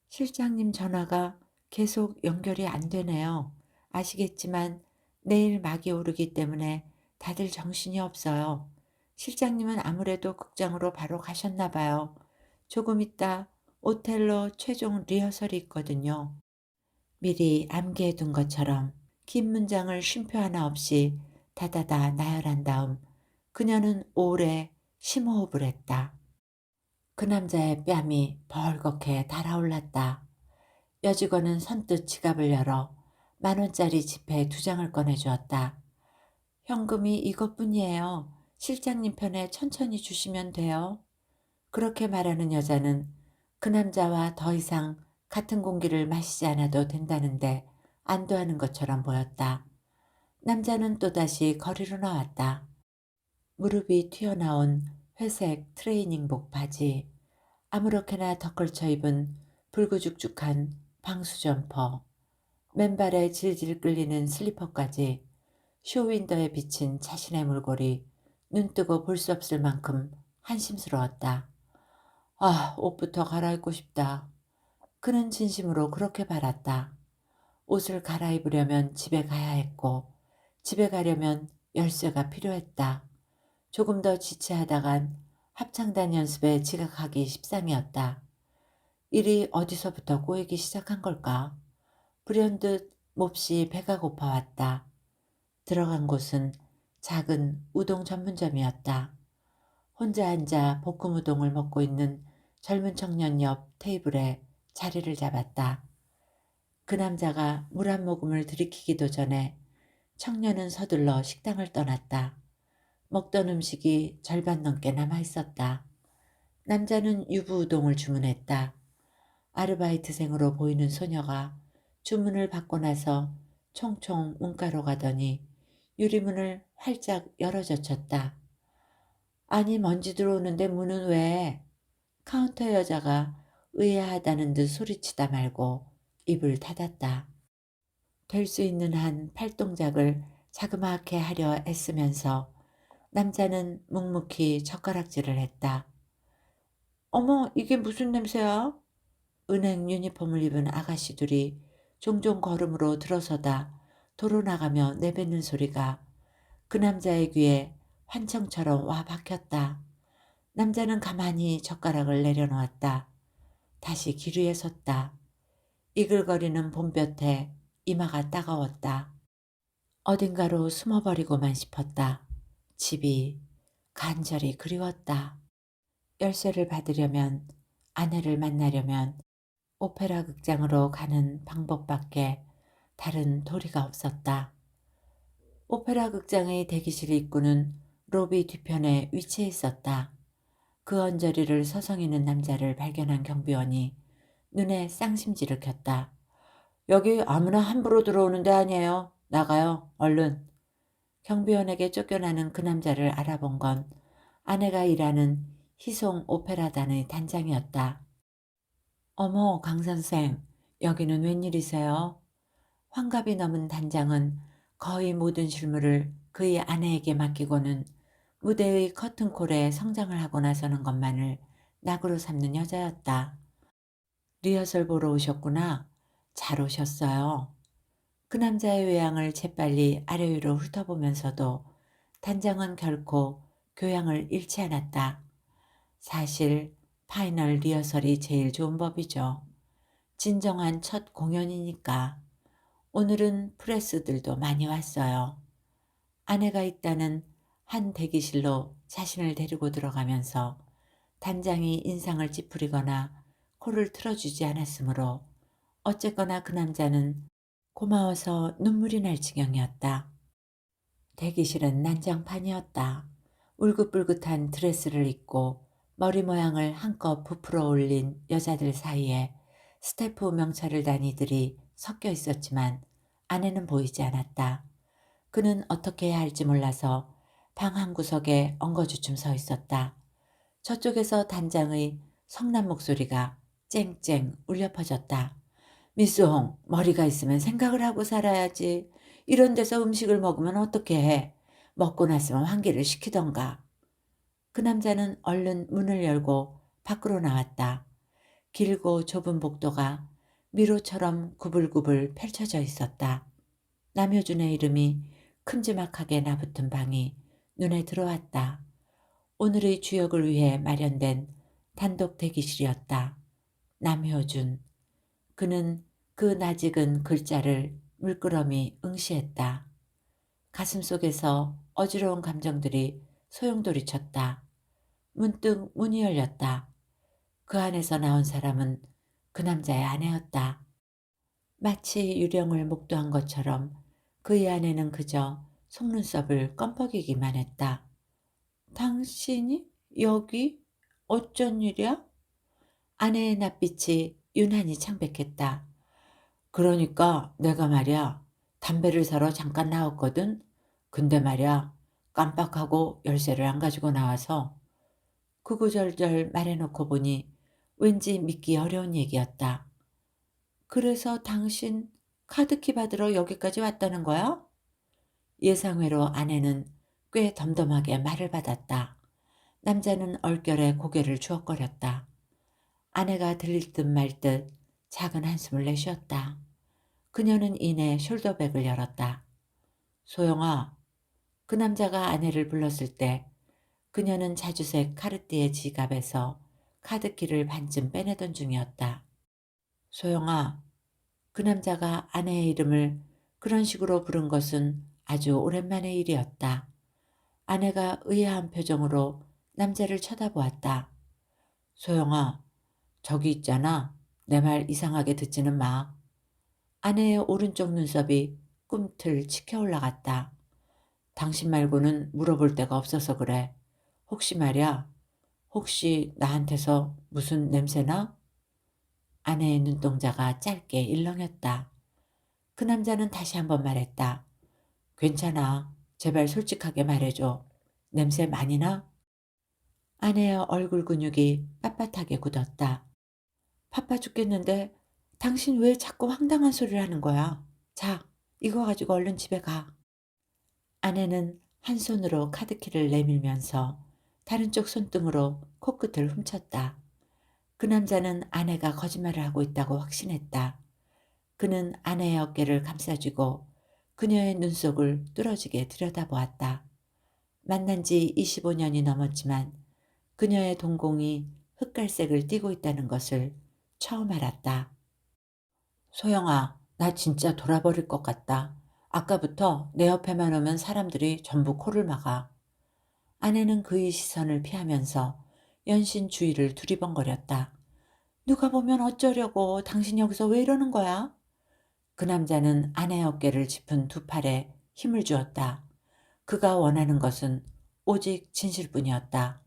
실장님 전화가 계속 연결이 안 되네요. 아시겠지만 내일 막이 오르기 때문에 다들 정신이 없어요. 실장님은 아무래도 극장으로 바로 가셨나 봐요. 조금 있다 오텔로 최종 리허설이 있거든요. 미리 암기해 둔 것처럼 긴 문장을 쉼표 하나 없이 다다다 나열한 다음 그녀는 오래 심호흡을 했다. 그 남자의 뺨이 벌겋게 달아올랐다. 여직원은 선뜻 지갑을 열어 10,000원짜리 지폐 2장을 꺼내주었다. 현금이 이것뿐이에요. 실장님 편에 천천히 주시면 돼요. 그렇게 말하는 여자는 그 남자와 더 이상 같은 공기를 마시지 않아도 된다는데 안도하는 것처럼 보였다. 남자는 또다시 거리로 나왔다. 무릎이 튀어나온 회색 트레이닝복 바지, 아무렇게나 덧걸쳐 입은 불구죽죽한 방수 점퍼, 맨발에 질질 끌리는 슬리퍼까지 쇼윈도에 비친 자신의 몰골이 눈뜨고 볼 수 없을 만큼 한심스러웠다. 아, 옷부터 갈아입고 싶다. 그는 진심으로 그렇게 바랐다. 옷을 갈아입으려면 집에 가야 했고, 집에 가려면 열쇠가 필요했다. 조금 더 지체하다간 합창단 연습에 지각하기 십상이었다. 일이 어디서부터 꼬이기 시작한 걸까? 불현듯 몹시 배가 고파왔다. 들어간 곳은 작은 우동 전문점이었다. 혼자 앉아 볶음 우동을 먹고 있는 젊은 청년 옆 테이블에 자리를 잡았다. 그 남자가 물 한 모금을 들이키기도 전에 청년은 서둘러 식당을 떠났다. 먹던 음식이 절반 넘게 남아 있었다. 남자는 유부 우동을 주문했다. 아르바이트생으로 보이는 소녀가 주문을 받고 나서 총총 문가로 가더니 유리문을 활짝 열어젖혔다. 아니, 먼지 들어오는데 문은 왜? 카운터 여자가 의아하다는 듯 소리치다 말고 입을 닫았다. 될 수 있는 한 팔동작을 자그마하게 하려 애쓰면서 남자는 묵묵히 젓가락질을 했다. 어머, 이게 무슨 냄새야? 은행 유니폼을 입은 아가씨들이 종종 걸음으로 들어서다 도로 나가며 내뱉는 소리가 그 남자의 귀에 환청처럼 와 박혔다. 남자는 가만히 젓가락을 내려놓았다. 다시 길 위에 섰다. 이글거리는 봄볕에 이마가 따가웠다. 어딘가로 숨어버리고만 싶었다. 집이 간절히 그리웠다. 열쇠를 받으려면, 아내를 만나려면 오페라 극장으로 가는 방법밖에 다른 도리가 없었다. 오페라 극장의 대기실 입구는 로비 뒤편에 위치해 있었다. 그 언저리를 서성이는 남자를 발견한 경비원이 눈에 쌍심지를 켰다. 여기 아무나 함부로 들어오는 데 아니에요. 나가요. 얼른. 경비원에게 쫓겨나는 그 남자를 알아본 건 아내가 일하는 희송 오페라단의 단장이었다. 어머, 강 선생, 여기는 웬일이세요? 환갑이 넘은 단장은 거의 모든 실무를 그의 아내에게 맡기고는 무대의 커튼콜에 성장을 하고 나서는 것만을 낙으로 삼는 여자였다. 리허설 보러 오셨구나. 잘 오셨어요. 그 남자의 외양을 재빨리 아래 위로 훑어보면서도 단장은 결코 교양을 잃지 않았다. 사실 파이널 리허설이 제일 좋은 법이죠. 진정한 첫 공연이니까. 오늘은 프레스들도 많이 왔어요. 아내가 있다는 한 대기실로 자신을 데리고 들어가면서 단장이 인상을 찌푸리거나 코를 틀어주지 않았으므로 어쨌거나 그 남자는 고마워서 눈물이 날 지경이었다. 대기실은 난장판이었다. 울긋불긋한 드레스를 입고 머리 모양을 한껏 부풀어 올린 여자들 사이에 스태프 명찰을 다니들이 섞여 있었지만 아내는 보이지 않았다. 그는 어떻게 해야 할지 몰라서 방 한 구석에 엉거주춤 서 있었다. 저쪽에서 단장의 성난 목소리가 쨍쨍 울려 퍼졌다. 미스 홍, 머리가 있으면 생각을 하고 살아야지. 이런 데서 음식을 먹으면 어떻게 해? 먹고 났으면 환기를 시키던가. 그 남자는 얼른 문을 열고 밖으로 나왔다. 길고 좁은 복도가 미로처럼 구불구불 펼쳐져 있었다. 남효준의 이름이 큼지막하게 나붙은 방이 눈에 들어왔다. 오늘의 주역을 위해 마련된 단독 대기실이었다. 남효준. 그는 그 낯익은 글자를 물끄러미 응시했다. 가슴속에서 어지러운 감정들이 소용돌이쳤다. 문득 문이 열렸다. 그 안에서 나온 사람은 그 남자의 아내였다. 마치 유령을 목도한 것처럼 그의 아내는 그저 속눈썹을 껌뻑이기만 했다. 당신이 여기? 어쩐 일이야? 아내의 낯빛이 유난히 창백했다. 그러니까 내가 말이야, 담배를 사러 잠깐 나왔거든. 근데 말이야, 깜빡하고 열쇠를 안 가지고 나와서. 구구절절 말해놓고 보니 왠지 믿기 어려운 얘기였다. 그래서 당신 카드키 받으러 여기까지 왔다는 거야? 예상외로 아내는 꽤 덤덤하게 말을 받았다. 남자는 얼결에 고개를 주걱거렸다. 아내가 들릴 듯 말 듯 작은 한숨을 내쉬었다. 그녀는 이내 숄더백을 열었다. 소영아, 그 남자가 아내를 불렀을 때 그녀는 자주색 카르띠에 지갑에서 카드키를 반쯤 빼내던 중이었다. 소영아, 그 남자가 아내의 이름을 그런 식으로 부른 것은 아주 오랜만의 일이었다. 아내가 의아한 표정으로 남자를 쳐다보았다. 소영아, 저기 있잖아. 내 말 이상하게 듣지는 마. 아내의 오른쪽 눈썹이 꿈틀 치켜 올라갔다. 당신 말고는 물어볼 데가 없어서 그래. 혹시 말이야, 혹시 나한테서 무슨 냄새나? 아내의 눈동자가 짧게 일렁였다. 그 남자는 다시 한번 말했다. 괜찮아. 제발 솔직하게 말해줘. 냄새 많이 나? 아내의 얼굴 근육이 빳빳하게 굳었다. 바빠 죽겠는데 당신 왜 자꾸 황당한 소리를 하는 거야? 자, 이거 가지고 얼른 집에 가. 아내는 한 손으로 카드키를 내밀면서 다른 쪽 손등으로 코끝을 훔쳤다. 그 남자는 아내가 거짓말을 하고 있다고 확신했다. 그는 아내의 어깨를 감싸쥐고 그녀의 눈속을 뚫어지게 들여다보았다. 만난 지 25년이 넘었지만 그녀의 동공이 흑갈색을 띠고 있다는 것을 처음 알았다. 소영아, 나 진짜 돌아버릴 것 같다. 아까부터 내 옆에만 오면 사람들이 전부 코를 막아. 아내는 그의 시선을 피하면서 연신 주위를 두리번거렸다. 누가 보면 어쩌려고 당신 여기서 왜 이러는 거야? 그 남자는 아내의 어깨를 짚은 두 팔에 힘을 주었다. 그가 원하는 것은 오직 진실뿐이었다.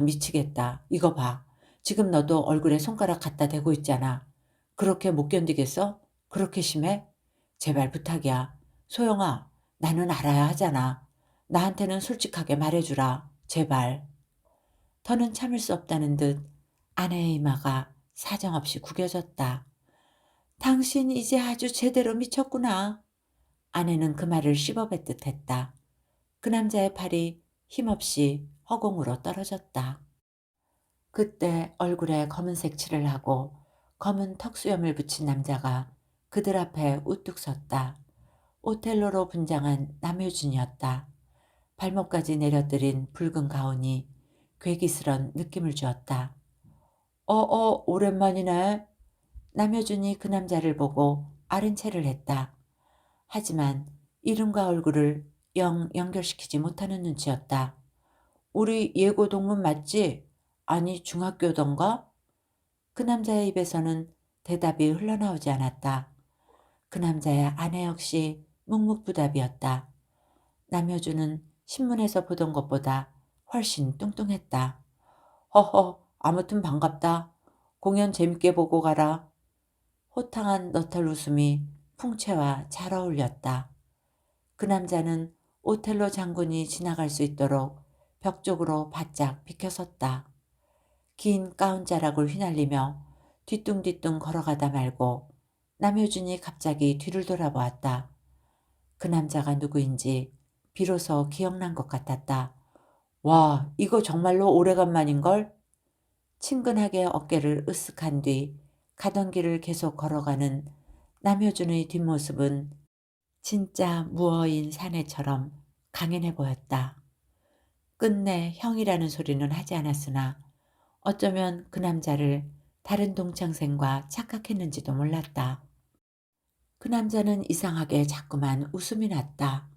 미치겠다. 이거 봐. 지금 너도 얼굴에 손가락 갖다 대고 있잖아. 그렇게 못 견디겠어? 그렇게 심해? 제발 부탁이야. 소영아, 나는 알아야 하잖아. 나한테는 솔직하게 말해주라. 제발. 더는 참을 수 없다는 듯 아내의 이마가 사정없이 구겨졌다. 당신 이제 아주 제대로 미쳤구나. 아내는 그 말을 씹어뱉듯 했다. 그 남자의 팔이 힘없이 허공으로 떨어졌다. 그때 얼굴에 검은색 칠을 하고 검은 턱수염을 붙인 남자가 그들 앞에 우뚝 섰다. 오텔로로 분장한 남효준이었다. 발목까지 내려뜨린 붉은 가운이 괴기스런 느낌을 주었다. 오랜만이네. 남효준이 그 남자를 보고 아른 체를 했다. 하지만 이름과 얼굴을 영 연결시키지 못하는 눈치였다. 우리 예고 동문 맞지? 아니 중학교던가? 그 남자의 입에서는 대답이 흘러나오지 않았다. 그 남자의 아내 역시 묵묵부답이었다. 남효준은 신문에서 보던 것보다 훨씬 뚱뚱했다. 허허, 아무튼 반갑다. 공연 재밌게 보고 가라. 호탕한 너털 웃음이 풍채와 잘 어울렸다. 그 남자는 오텔로 장군이 지나갈 수 있도록 벽 쪽으로 바짝 비켜섰다. 긴 가운자락을 휘날리며 뒤뚱뒤뚱 걸어가다 말고 남효준이 갑자기 뒤를 돌아보았다. 그 남자가 누구인지 비로소 기억난 것 같았다. 와, 이거 정말로 오래간만인걸? 친근하게 어깨를 으쓱한 뒤 가던 길을 계속 걸어가는 남효준의 뒷모습은 진짜 무어인 사내처럼 강인해 보였다. 끝내 형이라는 소리는 하지 않았으나 어쩌면 그 남자를 다른 동창생과 착각했는지도 몰랐다. 그 남자는 이상하게 자꾸만 웃음이 났다.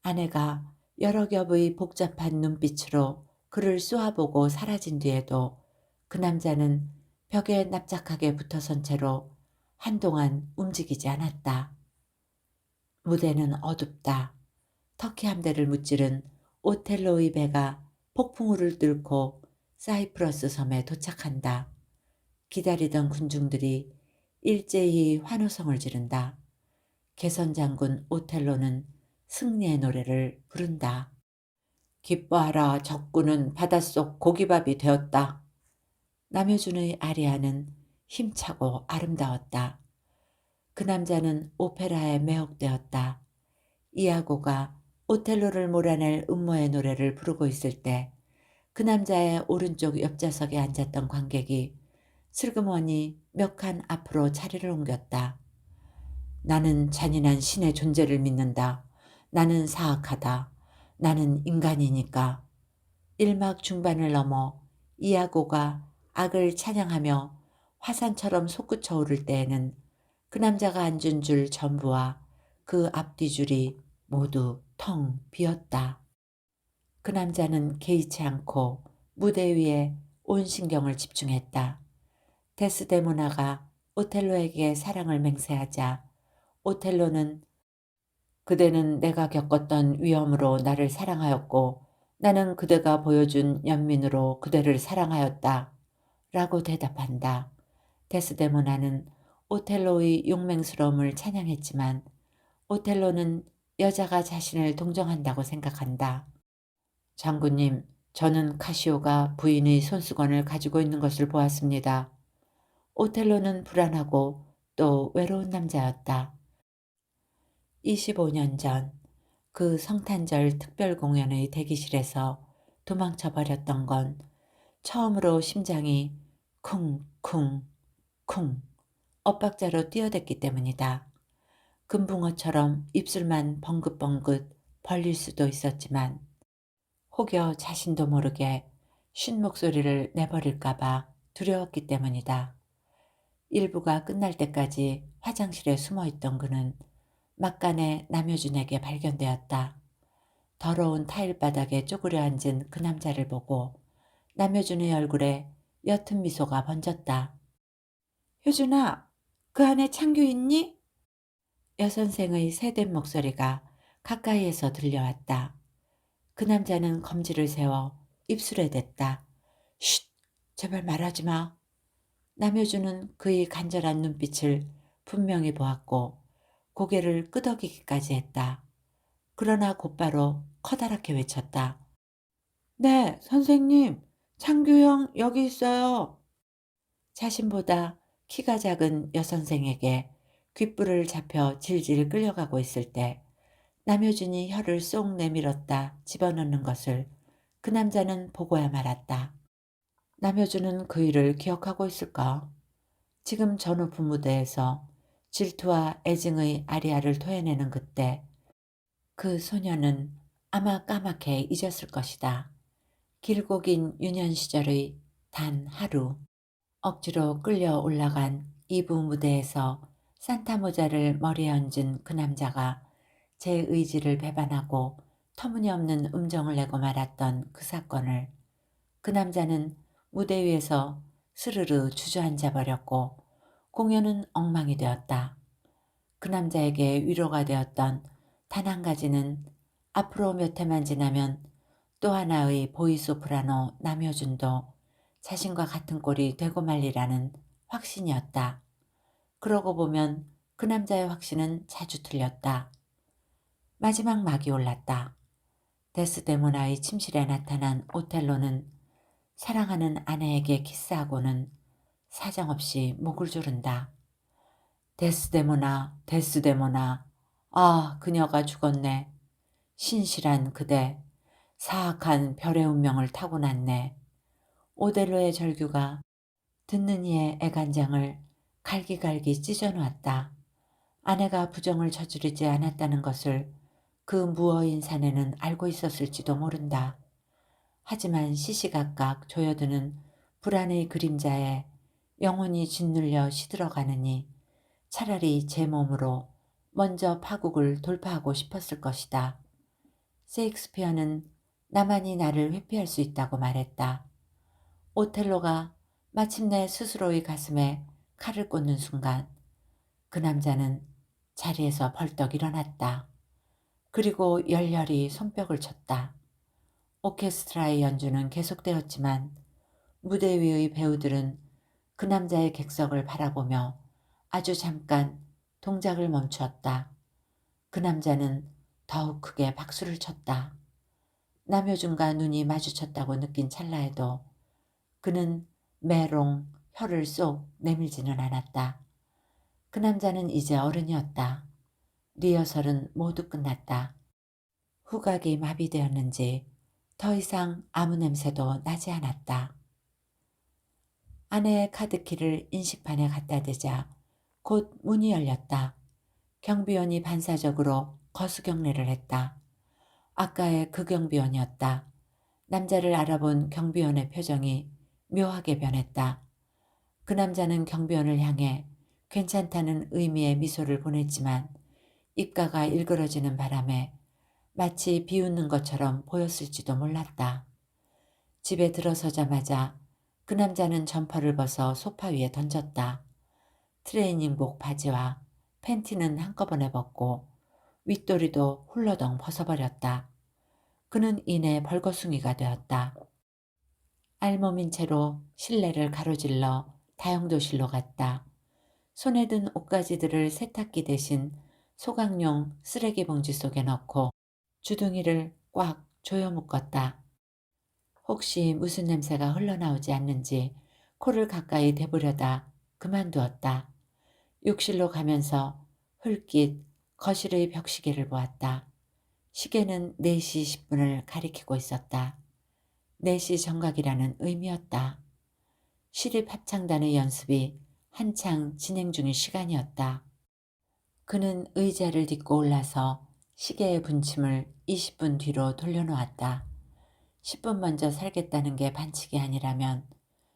아내가 여러 겹의 복잡한 눈빛으로 그를 쏘아보고 사라진 뒤에도 그 남자는 벽에 납작하게 붙어선 채로 한동안 움직이지 않았다. 무대는 어둡다. 터키 함대를 무찌른 오텔로의 배가 폭풍우를 뚫고 사이프러스 섬에 도착한다. 기다리던 군중들이 일제히 환호성을 지른다. 개선장군 오텔로는 승리의 노래를 부른다. 기뻐하라 적군은 바닷속 고기밥이 되었다. 남효준의 아리아는 힘차고 아름다웠다. 그 남자는 오페라에 매혹되었다. 이아고가 오텔로를 몰아낼 음모의 노래를 부르고 있을 때 그 남자의 오른쪽 옆좌석에 앉았던 관객이 슬그머니 몇 칸 앞으로 자리를 옮겼다. 나는 잔인한 신의 존재를 믿는다. 나는 사악하다. 나는 인간이니까. 일막 중반을 넘어 이아고가 악을 찬양하며 화산처럼 솟구쳐 오를 때에는 그 남자가 앉은 줄 전부와 그 앞뒤 줄이 모두 텅 비었다. 그 남자는 개의치 않고 무대 위에 온 신경을 집중했다. 데스데모나가 오텔로에게 사랑을 맹세하자 오텔로는 그대는 내가 겪었던 위험으로 나를 사랑하였고 나는 그대가 보여준 연민으로 그대를 사랑하였다. 라고 대답한다. 데스데모나는 오텔로의 용맹스러움을 찬양했지만 오텔로는 여자가 자신을 동정한다고 생각한다. 장군님, 저는 카시오가 부인의 손수건을 가지고 있는 것을 보았습니다. 오텔로는 불안하고 또 외로운 남자였다. 25년 전 그 성탄절 특별 공연의 대기실에서 도망쳐 버렸던 건 처음으로 심장이 쿵쿵 쿵 엇박자로 뛰어댔기 때문이다. 금붕어처럼 입술만 벙긋벙긋 벌릴 수도 있었지만 혹여 자신도 모르게 쉰 목소리를 내버릴까봐 두려웠기 때문이다. 일부가 끝날 때까지 화장실에 숨어있던 그는 막간에 남효준에게 발견되었다. 더러운 타일 바닥에 쪼그려 앉은 그 남자를 보고 남효준의 얼굴에 옅은 미소가 번졌다. 효준아, 그 안에 창규 있니? 여선생의 새된 목소리가 가까이에서 들려왔다. 그 남자는 검지를 세워 입술에 댔다. 쉿! 제발 말하지 마. 남효준은 그의 간절한 눈빛을 분명히 보았고 고개를 끄덕이기까지 했다. 그러나 곧바로 커다랗게 외쳤다. 네, 선생님. 창규 형 여기 있어요. 자신보다 키가 작은 여선생에게 귓불을 잡혀 질질 끌려가고 있을 때 남효준이 혀를 쏙 내밀었다 집어넣는 것을 그 남자는 보고야 말았다. 남효준은 그 일을 기억하고 있을까? 지금 저 높은 무대에서 질투와 애증의 아리아를 토해내는 그때 그 소녀는 아마 까맣게 잊었을 것이다. 길고 긴 유년 시절의 단 하루 억지로 끌려 올라간 2부 무대에서 산타 모자를 머리에 얹은 그 남자가 제 의지를 배반하고 터무니없는 음정을 내고 말았던 그 사건을 그 남자는 무대 위에서 스르르 주저앉아 버렸고 공연은 엉망이 되었다. 그 남자에게 위로가 되었던 단 한 가지는 앞으로 몇 해만 지나면 또 하나의 보이소프라노 남효준도 자신과 같은 꼴이 되고 말리라는 확신이었다. 그러고 보면 그 남자의 확신은 자주 틀렸다. 마지막 막이 올랐다. 데스데모나의 침실에 나타난 오텔로는 사랑하는 아내에게 키스하고는 사정없이 목을 조른다. 데스데모나, 데스데모나, 아, 그녀가 죽었네. 신실한 그대, 사악한 별의 운명을 타고났네. 오델로의 절규가 듣는 이의 애간장을 갈기갈기 찢어놓았다. 아내가 부정을 저지르지 않았다는 것을 그 무어인 사내는 알고 있었을지도 모른다. 하지만 시시각각 조여드는 불안의 그림자에 영혼이 짓눌려 시들어가느니 차라리 제 몸으로 먼저 파국을 돌파하고 싶었을 것이다. 세익스피어는 나만이 나를 회피할 수 있다고 말했다. 오텔로가 마침내 스스로의 가슴에 칼을 꽂는 순간 그 남자는 자리에서 벌떡 일어났다. 그리고 열렬히 손뼉을 쳤다. 오케스트라의 연주는 계속되었지만 무대 위의 배우들은 그 남자의 객석을 바라보며 아주 잠깐 동작을 멈추었다. 그 남자는 더욱 크게 박수를 쳤다. 남효준과 눈이 마주쳤다고 느낀 찰나에도 그는 메롱 혀를 쏙 내밀지는 않았다. 그 남자는 이제 어른이었다. 리허설은 모두 끝났다. 후각이 마비되었는지 더 이상 아무 냄새도 나지 않았다. 아내의 카드키를 인식판에 갖다 대자 곧 문이 열렸다. 경비원이 반사적으로 거수경례를 했다. 아까의 그 경비원이었다. 남자를 알아본 경비원의 표정이 묘하게 변했다. 그 남자는 경비원을 향해 괜찮다는 의미의 미소를 보냈지만 입가가 일그러지는 바람에 마치 비웃는 것처럼 보였을지도 몰랐다. 집에 들어서자마자 그 남자는 점퍼를 벗어 소파 위에 던졌다. 트레이닝복 바지와 팬티는 한꺼번에 벗고 윗도리도 훌러덩 벗어버렸다. 그는 이내 벌거숭이가 되었다. 알몸인 채로 실내를 가로질러 다용도실로 갔다. 손에 든 옷가지들을 세탁기 대신 소각용 쓰레기 봉지 속에 넣고 주둥이를 꽉 조여 묶었다. 혹시 무슨 냄새가 흘러나오지 않는지 코를 가까이 대보려다 그만두었다. 욕실로 가면서 흘낏 거실의 벽시계를 보았다. 시계는 4시 10분을 가리키고 있었다. 4시 정각이라는 의미였다. 시립합창단의 연습이 한창 진행 중인 시간이었다. 그는 의자를 딛고 올라서 시계의 분침을 20분 뒤로 돌려놓았다. 10분 먼저 살겠다는 게 반칙이 아니라면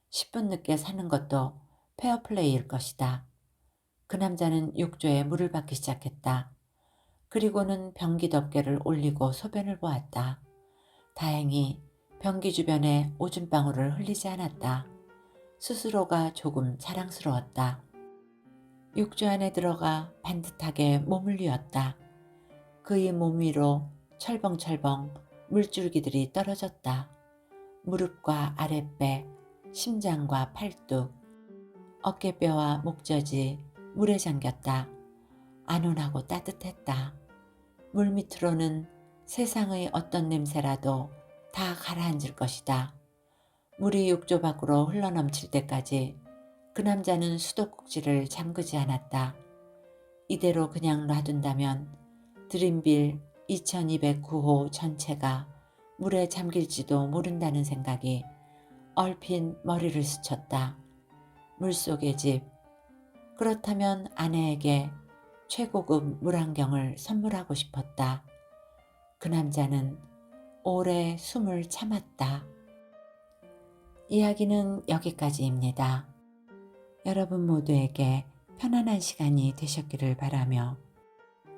10분 늦게 사는 것도 페어플레이일 것이다. 그 남자는 욕조에 물을 받기 시작했다. 그리고는 변기 덮개를 올리고 소변을 보았다. 다행히 변기 주변에 오줌방울을 흘리지 않았다. 스스로가 조금 자랑스러웠다. 욕조 안에 들어가 반듯하게 몸을 뉘었다. 그의 몸 위로 철벙철벙 물줄기들이 떨어졌다. 무릎과 아랫배, 심장과 팔뚝, 어깨뼈와 목젖이 물에 잠겼다. 안온하고 따뜻했다. 물 밑으로는 세상의 어떤 냄새라도 다 가라앉을 것이다. 물이 욕조 밖으로 흘러넘칠 때까지 그 남자는 수도꼭지를 잠그지 않았다. 이대로 그냥 놔둔다면 드림빌 2209호 전체가 물에 잠길지도 모른다는 생각이 얼핏 머리를 스쳤다. 물속의 집. 그렇다면 아내에게 최고급 물안경을 선물하고 싶었다. 그 남자는 오래 숨을 참았다. 이야기는 여기까지입니다. 여러분 모두에게 편안한 시간이 되셨기를 바라며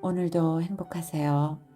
오늘도 행복하세요.